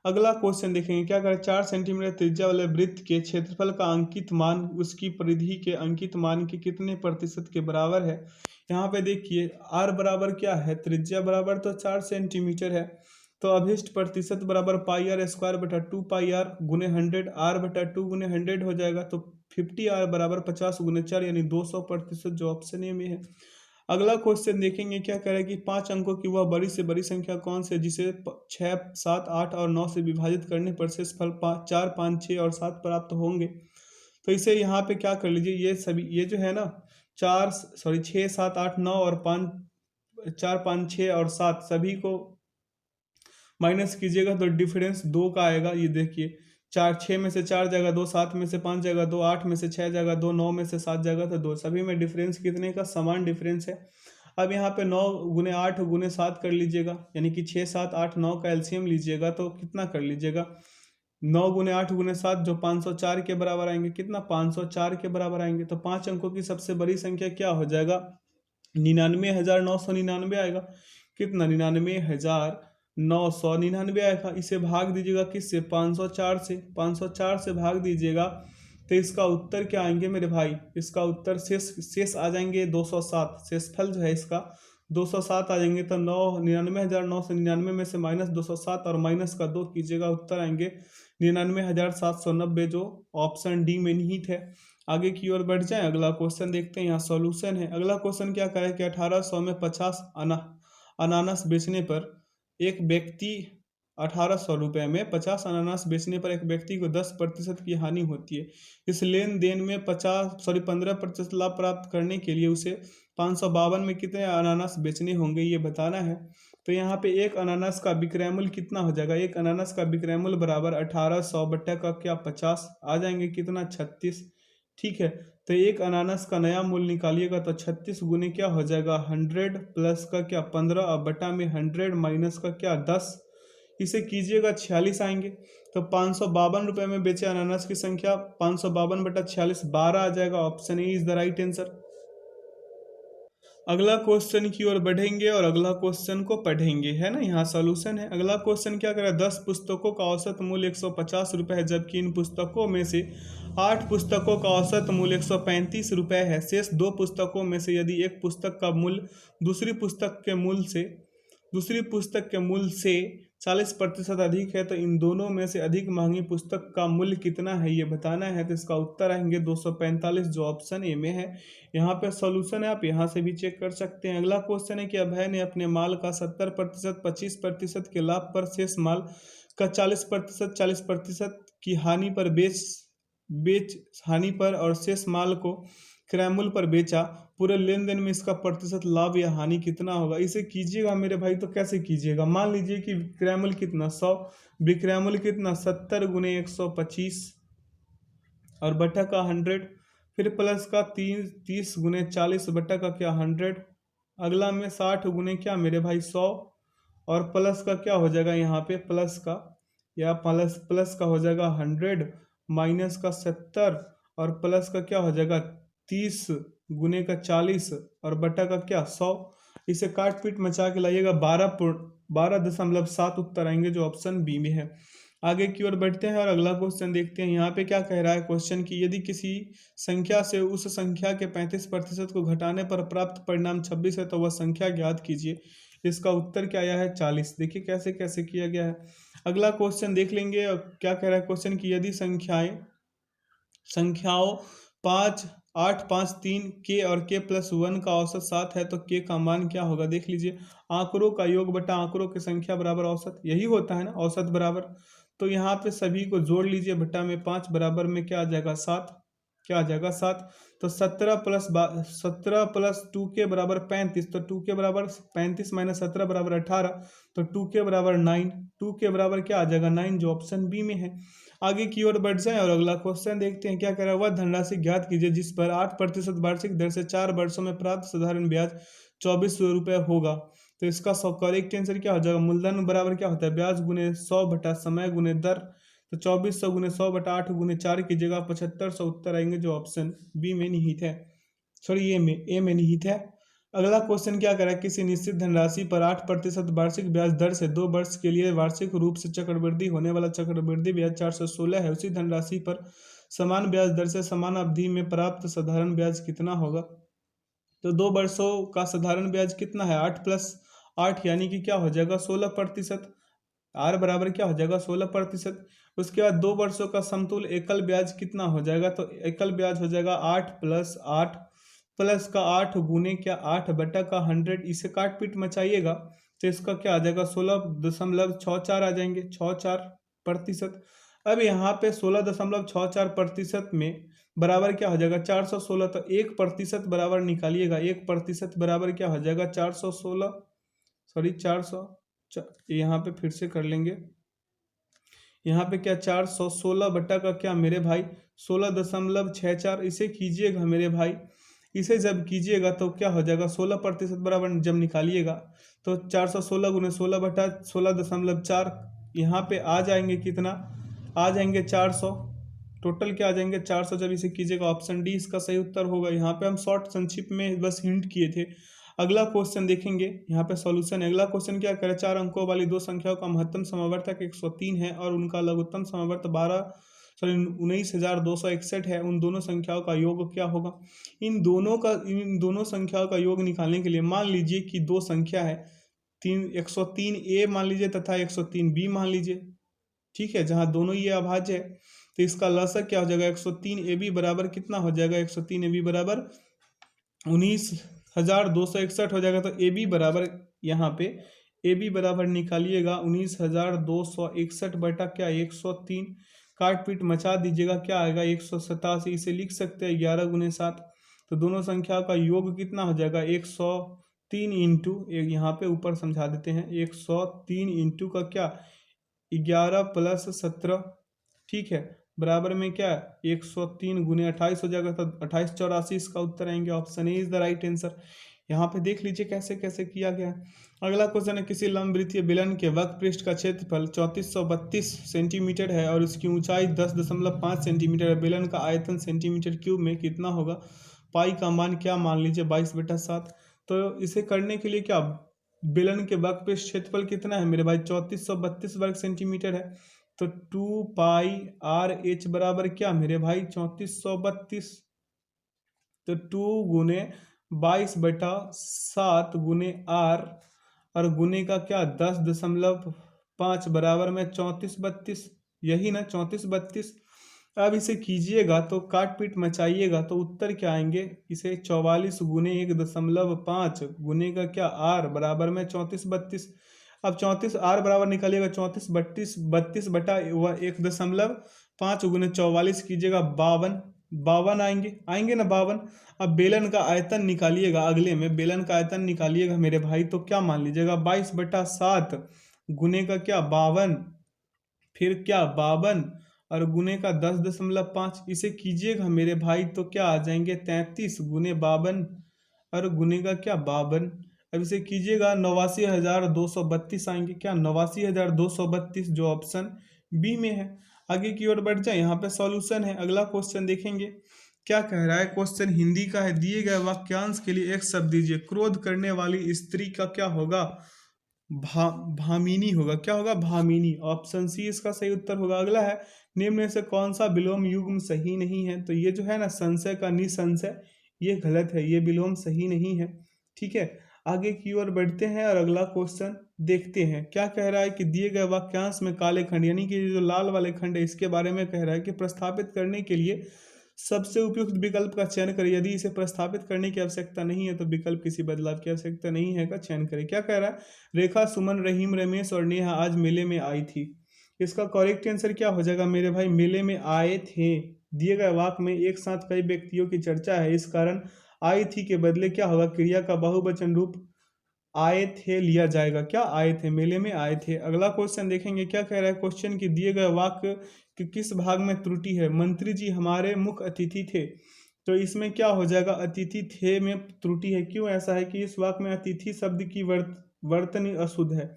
अगला क्वेश्चन देखेंगे, क्या करें? 4 सेंटीमीटर त्रिज्या वाले वृत्त के क्षेत्रफल का अंकित मान उसकी परिधि के अंकित मान के कितने प्रतिशत के बराबर है? यहाँ पे देखिए, r बराबर क्या है? त्रिज्या बराबर तो 4 सेंटीमीटर है, तो अभिष्ट प्रतिशत बराबर πr² बटा 2πr गुने 100, r/2 गुने 100 हो जाएगा। तो 50r बराबर 50 गुने 4 यानी 200%, जो ऑप्शन ए में है। अगला क्वेश्चन देखेंगे, क्या कह रहा है कि 5 अंकों की वह बड़ी से बड़ी संख्या कौन सी है जिसे 6, 7, 8 और 9 से विभाजित करने पर शेष फल 4, 5, 6 और 7 प्राप्त होंगे। तो इसे यहाँ पे क्या कर लीजिए, ये सभी ये जो है ना 6, 7, 8, 9 और 4, 5, 6 और 7 सभी को माइनस कीजिएगा तो डिफरेंस 2 का आएगा। ये देखिए, 6 में से 4 जाएगा 2, 7 में से 5 जाएगा 2, 8 में से 6 जाएगा 2, 9 में से 7 जाएगा तो 2। सभी में डिफरेंस कितने का? समान डिफरेंस है। अब यहाँ पे 9 गुने 8 गुने 7 कर लीजिएगा, यानी कि 6, 7, 8, 9 का एलसीएम लीजिएगा तो कितना कर लीजिएगा? 9 गुने 8 गुने 7 जो 504 के बराबर आएंगे। कितना? 504 के बराबर आएंगे। तो 5 अंकों की सबसे बड़ी संख्या क्या हो जाएगा? 99,999 आएगा। कितना? 99,999 आएगा। इसे भाग दीजिएगा किससे? 504 से। 504 से भाग दीजिएगा तो इसका उत्तर क्या आएंगे मेरे भाई? इसका उत्तर शेष आ जाएंगे 207। शेषफल जो है इसका 207 आ जाएंगे। तो 99,999 में से -207 और माइनस का 2 कीजिएगा, उत्तर आएंगे 99,790, जो ऑप्शन डी में निहित है। आगे की ओर बढ़ जाएं, अगला क्वेश्चन देखते हैं। यहाँ सॉल्यूशन है। अगला क्वेश्चन क्या कहे कि 1800 में 50 अनानास बेचने पर एक व्यक्ति 1800 रुपये में 50 अनानास बेचने पर एक व्यक्ति को 10% की हानि होती है। इस लेन देन में 15% लाभ प्राप्त करने के लिए उसे 552 में कितने अनानास बेचने होंगे, ये बताना है। तो यहाँ पे एक अनानास का विक्रय मूल्य कितना हो जाएगा, एक अनानास का विक्रय मूल्य बराबर 1800 बट्टा का क्या 50 आ जाएंगे कितना 36। ठीक है, तो एक अनानास का नया मूल्य निकालिएगा तो 36 गुने क्या हो जाएगा 100 प्लस का क्या 15 और बटा में 100 माइनस का क्या 10, इसे कीजिएगा 46 आएंगे। तो 552 रुपये में बेचे अनानास की संख्या 552 बटा 46 12 आ जाएगा। Option A is the right answer. अगला क्वेश्चन की ओर बढ़ेंगे और अगला क्वेश्चन को पढ़ेंगे, है ना। यहाँ सॉल्यूशन है। अगला क्वेश्चन क्या करें, 10 पुस्तकों का औसत मूल्य 150 रुपये है, जबकि इन पुस्तकों में से 8 पुस्तकों का औसत मूल्य 135 रुपये है। शेष 2 पुस्तकों में से यदि एक पुस्तक का मूल्य दूसरी पुस्तक के मूल्य से 40% अधिक है, तो इन दोनों में से अधिक महंगी पुस्तक का मूल्य कितना है ये बताना है। तो इसका उत्तर आएंगे 245, जो ऑप्शन ए में है। यहाँ पे सॉल्यूशन है, आप यहाँ से भी चेक कर सकते हैं। अगला क्वेश्चन है कि अभय ने अपने माल का 70% 25% के लाभ पर शेष माल का 40% की हानि पर हानि पर और शेष माल को क्रय मूल्य पर बेचा। पूरे लेन देन में इसका प्रतिशत लाभ या हानि कितना होगा। इसे कीजिएगा मेरे भाई, तो कैसे कीजिएगा, मान लीजिए कि विक्रय मूल्य कितना 100, विक्रय मूल्य कितना 70 गुने 125 और बटा का 100, फिर प्लस का 30 गुने 40 बटा का क्या 100, अगला में 60 गुने क्या मेरे भाई 100 और प्लस का क्या हो जाएगा यहाँ पे प्लस का प्लस का हो जाएगा 100 माइनस का 70 और प्लस का क्या हो जाएगा 30 गुने का 40 और बटा का क्या 100। इसे काट पीट मचा के लाइएगा 12.7 उत्तर आएंगे, जो ऑप्शन बी में है। आगे की ओर बढ़ते हैं और अगला क्वेश्चन देखते हैं। यहाँ पे क्या कह रहा है क्वेश्चन की, यदि किसी संख्या से उस संख्या के 35% को घटाने पर प्राप्त परिणाम 26 है, तो वह संख्या ज्ञात कीजिए। इसका उत्तर क्या आया है 40। देखिए कैसे कैसे किया गया है। अगला क्वेश्चन देख लेंगे। और क्या कह रहा है क्वेश्चन की, यदि संख्याओं 5 8 5 3 के और के प्लस 1 का औसत 7 है, तो के का मान क्या होगा। देख लीजिए, आंकड़ों का योग बटा आंकड़ों की संख्या बराबर औसत, यही होता है ना औसत बराबर। तो यहाँ पे सभी को जोड़ लीजिए, बटा में 5 बराबर में क्या आ जाएगा 7, क्या आ जाएगा 7। तो 17 प्लस 2 के बराबर 35, तो 2 के बराबर 35 माइनस 17 बराबर 18, तो 2 के बराबर 9, 2 के बराबर क्या आ जाएगा 9, जो ऑप्शन बी में है। आगे की ओर बढ़ जाए और अगला क्वेश्चन देखते हैं। क्या कह रहा है, वह धनराशि ज्ञात कीजिए जिस पर 8% वार्षिक दर से 4 वर्षों में प्राप्त साधारण ब्याज 2400 रुपये होगा। तो इसका करेक्ट आंसर क्या हो जाएगा, मूलधन बराबर क्या होता है ब्याज गुने 100 बटा समय गुने दर। तो 2400 गुने 100 बटा 8 गुने 4 की जगह 7500 उत्तर आएंगे, जो ऑप्शन बी में निहित है, सॉरी ए में निहित है। अगला क्वेश्चन क्या करा, किसी निश्चित धनराशि पर 8% वार्षिक ब्याज दर से 2 वर्ष के लिए वार्षिक रूप से चक्रवृद्धि होने वाला चक्रवृद्धि ब्याज 416 है। उसी धनराशि पर समान ब्याज दर से समान अवधि में प्राप्त साधारण ब्याज कितना होगा। तो 2 वर्षों का साधारण ब्याज कितना है 8 प्लस 8 यानी कि क्या हो जाएगा 16%। आर बराबर क्या हो जाएगा 16%। उसके बाद 2 वर्षों का समतुल एकल ब्याज कितना हो जाएगा, तो एकल ब्याज हो जाएगा 8 प्लस 8 प्लस का 8 गुने क्या 8 बटा का 100। इसे काट पीट मचाइएगा तो इसका क्या आ जाएगा 16.64 आ जाएंगे 64%। अब यहाँ पे 16.64% में बराबर क्या हो जाएगा 416, तो 1% बराबर निकालिएगा, 1% बराबर क्या हो जाएगा 416, सॉरी 400, यहाँ पे फिर से कर लेंगे। यहाँ पे क्या 416 बटा का क्या मेरे भाई 16.64, इसे कीजिएगा मेरे भाई। इसे जब कीजिएगा तो क्या हो जाएगा 16% बराबर जब निकालिएगा तो 416 गुने 16 बटा 16.4, यहाँ पे आ जाएंगे कितना, आ जाएंगे 400, टोटल क्या आ जाएंगे 400। जब इसे कीजिएगा ऑप्शन डी इसका सही उत्तर होगा। यहाँ पे हम शॉर्ट संक्षिप्त में बस हिंट किए थे। अगला क्वेश्चन देखेंगे, यहाँ पे सॉल्यूशन है। अगला क्वेश्चन क्या करे, 4 अंकों वाली 2 संख्याओं का महत्तम समावर्तक 103 है और उनका लघुत्तम समावर्त 19,261 है। उन दोनों संख्याओं का योग क्या होगा। इन दोनों संख्याओं का योग निकालने के लिए मान लीजिए कि 2 संख्या है 103A मान लीजिए तथा 103B मान लीजिए, ठीक है, जहाँ दोनों ये अभाज्य है। तो इसका लसक क्या हो जाएगा 103AB बराबर कितना हो जाएगा 103AB बराबर 19,261 हो जाएगा। तो ए बी बराबर यहाँ पे ए बी बराबर निकालिएगा 19,261 बटा क्या 103, काट पीट मचा दीजिएगा क्या आएगा 187। इसे लिख सकते हैं 11 गुने 7। तो दोनों संख्या का योग कितना हो जाएगा 103 103 इंटू एक यहाँ पे ऊपर समझा देते हैं, 103 इंटू का क्या 11 प्लस 17, ठीक है, बराबर में क्या 103 गुने 28 हो जाएगा, तो 2884 इसका उत्तर आएंगे। Option A is the right answer. यहाँ पे देख लीजिए कैसे कैसे किया गया है। अगला क्वेश्चन है, किसी लंबवृत्तीय बेलन के वक्र पृष्ठ का क्षेत्रफल 3432 सेंटीमीटर है और उसकी ऊंचाई 10.5 सेंटीमीटर है। बेलन का आयतन सेंटीमीटर क्यूब में कितना होगा? पाई का मान क्या मान लीजिए 22/7। तो इसे करने के लिए क्या, बेलन के वक्र पृष्ठ क्षेत्रफल कितना है मेरे भाई? 3432 वर्ग सेंटीमीटर है। तो 2πr/h बराबर क्या मेरे भाई? 3432। तो 2 गुने 22/7 गुने r और गुने का क्या 10.5 बराबर में 3432, यही ना 3432। अब इसे कीजिएगा तो काट पीट मचाइएगा तो उत्तर क्या आएंगे? इसे 44 गुने 1.5 गुने का क्या r बराबर में 3432। अब 34 r बराबर निकालिएगा 34 गुने 44 कीजिएगा 52 आएंगे ना 52। अब बेलन का आयतन निकालिएगा, अगले में बेलन का आयतन निकालिएगा मेरे भाई, तो क्या मान लीजिएगा 22/7 गुने का क्या 52, फिर क्या 52 और गुने का 10.5, इसे कीजिएगा मेरे भाई तो क्या आ जाएंगे 33 गुने 52 और गुने का क्या 52। अब इसे कीजिएगा 89,232 आएंगे, क्या 89,232, जो ऑप्शन बी में है। आगे की ओर बढ़ जाए, यहाँ पे सॉल्यूशन है। अगला क्वेश्चन देखेंगे क्या कह रहा है। क्वेश्चन हिंदी का है, दिए गए वाक्यांश के लिए एक शब्द दीजिए। क्रोध करने वाली स्त्री का क्या होगा? भामिनी होगा। क्या होगा? भामिनी। ऑप्शन सी इसका सही उत्तर होगा। अगला है, निम्न में से कौन सा विलोम युग्म सही नहीं है? तो ये जो है ना संशय का निसंशय, ये गलत है, ये विलोम सही नहीं है। ठीक है, आगे की ओर बढ़ते हैं और अगला क्वेश्चन देखते हैं क्या कह रहा है कि दिए गए वाक्यांश में काले खंड यानी कि जो लाल वाले खंड है इसके बारे में कह रहा है कि प्रस्थापित करने के लिए सबसे उपयुक्त विकल्प का चयन करें। यदि इसे प्रस्थापित करने की आवश्यकता नहीं है तो विकल्प किसी बदलाव की आवश्यकता नहीं है का चयन करें। क्या कह रहा है? रेखा, सुमन, रहीम, रमेश और नेहा आज मेले में आई थी। इसका करेक्ट आंसर क्या हो जाएगा मेरे भाई? मेले में आए थे। दिए गए वाक्य में एक साथ कई व्यक्तियों की चर्चा है, इस कारण आई थी के बदले क्या होगा? क्रिया का बहुवचन रूप आए थे लिया जाएगा। क्या आए थे? मेले में आए थे। अगला क्वेश्चन देखेंगे क्या कह रहा है। क्वेश्चन की दिए गए वाक्य कि किस भाग में त्रुटि है? मंत्री जी हमारे मुख्य अतिथि थे। तो इसमें क्या हो जाएगा? अतिथि थे में त्रुटि है। क्यों ऐसा है कि इस वाक्य में अतिथि शब्द की वर्तनी अशुद्ध है।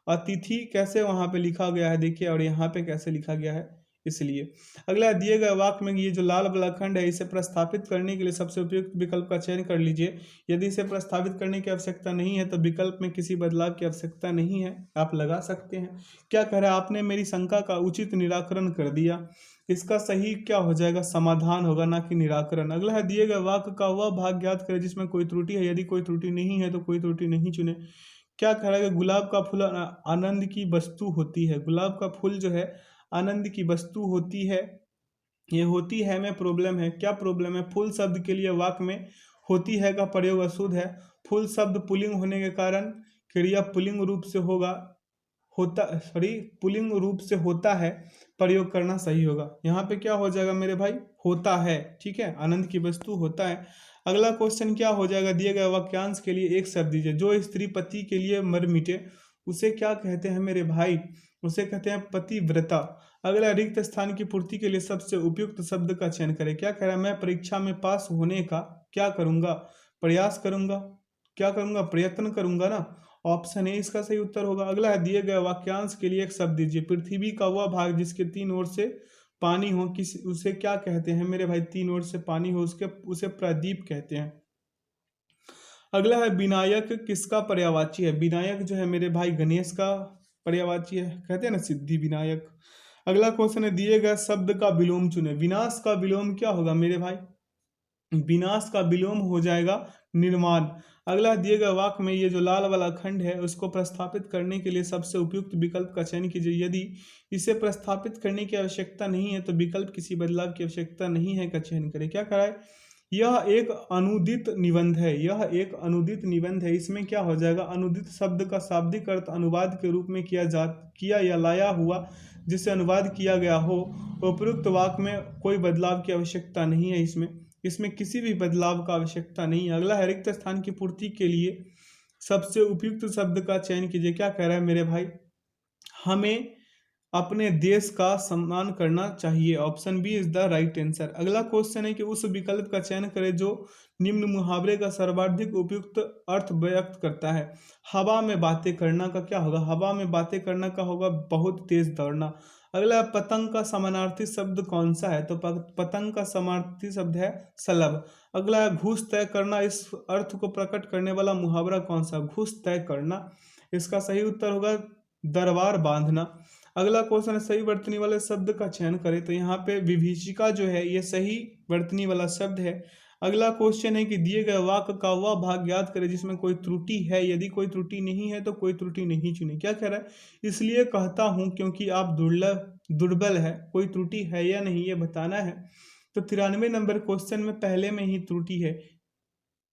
अतिथि कैसे वहां पे लिखा गया है देखिए, और यहाँ पे कैसे लिखा गया है, इसलिए। अगला, दिए गए वाक्य में ये जो लाल वाला खंड है इसे प्रस्थापित करने के लिए सबसे उपयुक्त विकल्प का चयन कर लीजिए। यदि इसे प्रस्थापित करने की आवश्यकता नहीं है तो विकल्प में किसी बदलाव की आवश्यकता नहीं है, आप लगा सकते हैं। क्या कह रहा है? आपने मेरी शंका का उचित निराकरण कर दिया। इसका सही क्या हो जाएगा? समाधान होगा, ना कि निराकरण। अगला है, दिए गए वाक्य का वह भाग ज्ञात करें जिसमें कोई त्रुटि है। यदि कोई त्रुटि नहीं है तो कोई त्रुटि नहीं चुने। क्या कह रहा है कि गुलाब का फूल आनंद की वस्तु होती है। गुलाब का फूल जो है आनंद की वस्तु होती है। ये होती है में प्रॉब्लम है। क्या प्रॉब्लम है? फूल शब्द के लिए वाक्य में होती है का प्रयोग अशुद्ध है। फूल शब्द पुल्लिंग होने के कारण क्रिया पुल्लिंग रूप से होगा, पुल्लिंग रूप से होता है, प्रयोग करना सही होगा। यहाँ पे क्या हो जाएगा मेरे भाई? होता है। ठीक है, आनंद की वस्तु होता है। अगला क्वेश्चन क्या हो जाएगा? दिए गए वाक्यांश के लिए एक शब्द दीजिए। जो स्त्री पति के लिए मर मिटे उसे क्या कहते हैं मेरे भाई? उसे कहते हैं पतिव्रता। अगला, रिक्त स्थान की पूर्ति के लिए सबसे उपयुक्त शब्द का चयन करें। क्या कह रहा है? मैं परीक्षा में पास होने का क्या करूंगा? प्रयास करूंगा। क्या करूंगा? प्रयत्न करूंगा ना। ऑप्शन ए इसका सही उत्तर होगा। अगला है, दिए गए वाक्यांश के लिए एक शब्द दीजिए। पृथ्वी का वह भाग जिसके तीन ओर से पानी हो, किस उसे क्या कहते हैं मेरे भाई? तीन ओर से पानी हो उसे प्रदीप कहते हैं। अगला है, विनायक किसका पर्यायवाची है? विनायक जो है मेरे भाई गणेश का पर्यायवाची है, कहते हैं ना सिद्धि विनायक। अगला क्वेश्चन है, दिए गए शब्द का विलोम चुने। विनाश का विलोम क्या होगा मेरे भाई? विनाश का विलोम हो जाएगा निर्माण। अगला, दिए गए वाक्य में ये जो लाल वाला खंड है उसको प्रस्थापित करने के लिए सबसे उपयुक्त विकल्प का चयन कीजिए। यदि इसे प्रस्थापित करने की आवश्यकता नहीं है तो विकल्प किसी बदलाव की आवश्यकता नहीं है का चयन करें। क्या करा है? यह एक अनुदित निबंध है। यह एक अनुदित निबंध है। इसमें क्या हो जाएगा? अनुदित शब्द का शाब्दिक अर्थ अनुवाद के रूप में किया या लाया हुआ जिसे अनुवाद किया गया हो। उपयुक्त वाक्य में कोई बदलाव की आवश्यकता नहीं है। इसमें किसी भी बदलाव का आवश्यकता नहीं है। अगला है, रिक्त स्थान की पूर्ति के लिए सबसे उपयुक्त शब्द का चयन कीजिए। क्या कह रहा है मेरे भाई, हमें अपने देश का सम्मान करना चाहिए। Option B is the right answer. अगला क्वेश्चन है कि उस विकल्प का चयन करें जो निम्न मुहावरे का सर्वाधिक उपयुक्त अर्थ व्यक्त करता है। हवा में बातें करना का क्या होगा? हवा में बातें करना का होगा बहुत तेज दौड़ना। अगला, पतंग का समानार्थी शब्द कौन सा है? तो पतंग का समानार्थी शब्द है सलभ। अगला, घूस तय करना, इस अर्थ को प्रकट करने वाला मुहावरा कौन सा? घूस तय करना। इसका सही उत्तर होगा दरबार बांधना। अगला क्वेश्चन है सही वर्तनी वाले शब्द का चयन करें। तो यहाँ पे विभीषिका जो है ये सही वर्तनी वाला शब्द है। अगला क्वेश्चन है कि दिए गए वाक्य का वह भाग याद करें जिसमें कोई त्रुटि है, यदि कोई त्रुटि नहीं है तो कोई त्रुटि नहीं चुने। क्या कह रहा है? इसलिए कहता हूं क्योंकि आप दुर्बल है। कोई त्रुटि है या नहीं ये बताना है। तो 93 नंबर क्वेश्चन में पहले में ही त्रुटि है।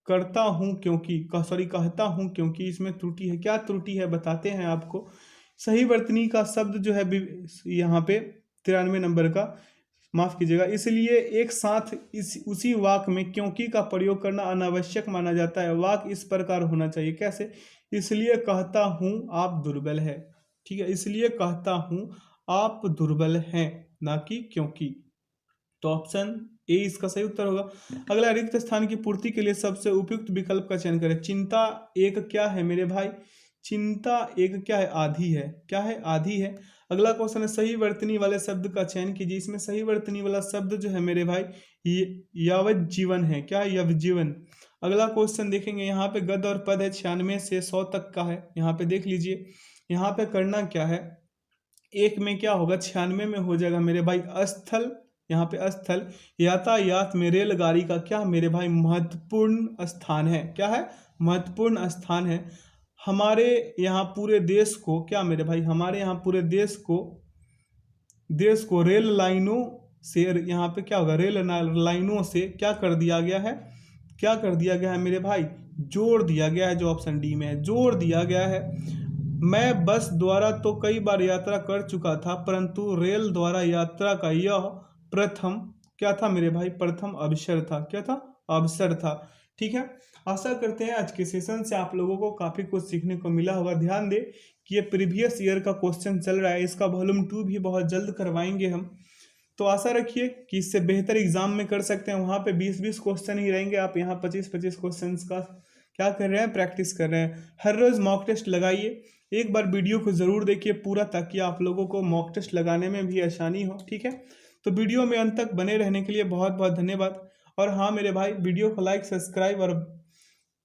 करता हूं क्योंकि कहता हूं क्योंकि इसमें त्रुटि है। क्या त्रुटि है बताते हैं आपको। सही वर्तनी का शब्द जो है यहाँ पे 93 नंबर का, माफ कीजिएगा, इसलिए एक साथ उसी वाक्य में क्योंकि का प्रयोग करना अनावश्यक माना जाता है। वाक्य इस प्रकार होना चाहिए। कैसे? इसलिए कहता हूं आप दुर्बल है। ठीक है, इसलिए कहता हूं आप दुर्बल हैं, ना कि क्योंकि। तो ऑप्शन ए इसका सही उत्तर होगा। अगला, रिक्त स्थान की पूर्ति के लिए सबसे उपयुक्त विकल्प का चयन करें। चिंता एक क्या है मेरे भाई? चिंता एक क्या है? आधी है। क्या है? आधी है। अगला क्वेश्चन है सही वर्तनी वाले शब्द का चयन कीजिए। इसमें सही वर्तनी वाला शब्द जो है मेरे भाई यावत जीवन है। क्या है? यवजीवन। अगला क्वेश्चन देखेंगे, यहाँ पे गद और पद है 96 से 100 तक का है। यहाँ पे देख लीजिए, यहाँ पे करना क्या है, एक में क्या होगा? 96 में हो जाएगा मेरे भाई स्थल। यहाँ पे स्थल यातायात में रेलगाड़ी का क्या मेरे भाई? महत्वपूर्ण स्थान है। क्या है? महत्वपूर्ण स्थान है। हमारे यहाँ पूरे देश को क्या मेरे भाई? हमारे यहाँ पूरे देश को रेल लाइनों से, यहाँ पे क्या होगा? रेल लाइनों से क्या कर दिया गया है? क्या कर दिया गया है मेरे भाई? जोड़ दिया गया है। जो ऑप्शन डी में है, जोड़ दिया गया है। मैं बस द्वारा तो कई बार यात्रा कर चुका था, परंतु रेल द्वारा यात्रा का यह प्रथम क्या था मेरे भाई? प्रथम अवसर था। क्या था? अवसर था। ठीक है, आशा करते हैं आज के सेशन से आप लोगों को काफी कुछ सीखने को मिला होगा। ध्यान दें कि ये प्रीवियस ईयर का क्वेश्चन चल रहा है, इसका वॉल्यूम 2 भी बहुत जल्द करवाएंगे हम। तो आशा रखिए कि इससे बेहतर एग्जाम में कर सकते हैं। वहाँ पे 20-20 क्वेश्चन ही रहेंगे, आप यहाँ 25-25 क्वेश्चन का क्या कर रहे हैं? प्रैक्टिस कर रहे हैं। हर रोज मॉक टेस्ट लगाइए। एक बार वीडियो को जरूर देखिए पूरा, ताकि आप लोगों को मॉक टेस्ट लगाने में भी आसानी हो। ठीक है, तो वीडियो में अंत तक बने रहने के लिए बहुत बहुत धन्यवाद। और हाँ मेरे भाई, वीडियो को लाइक, सब्सक्राइब और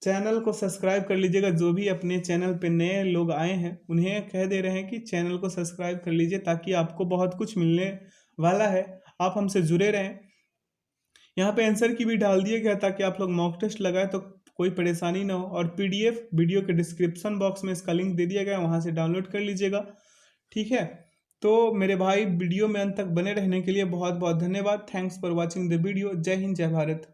चैनल को सब्सक्राइब कर लीजिएगा। जो भी अपने चैनल पे नए लोग आए हैं उन्हें कह दे रहे हैं कि चैनल को सब्सक्राइब कर लीजिए, ताकि आपको बहुत कुछ मिलने वाला है। आप हमसे जुड़े रहें। यहाँ पे आंसर की भी डाल दिया गया ताकि आप लोग मॉक टेस्ट लगाए तो कोई परेशानी ना हो। और पीडीएफ वीडियो के डिस्क्रिप्शन बॉक्स में इसका लिंक दे दिया गया है, वहाँ से डाउनलोड कर लीजिएगा। ठीक है, तो मेरे भाई वीडियो में अंत तक बने रहने के लिए बहुत बहुत धन्यवाद। Thanks for watching the video. जय हिंद, जय भारत।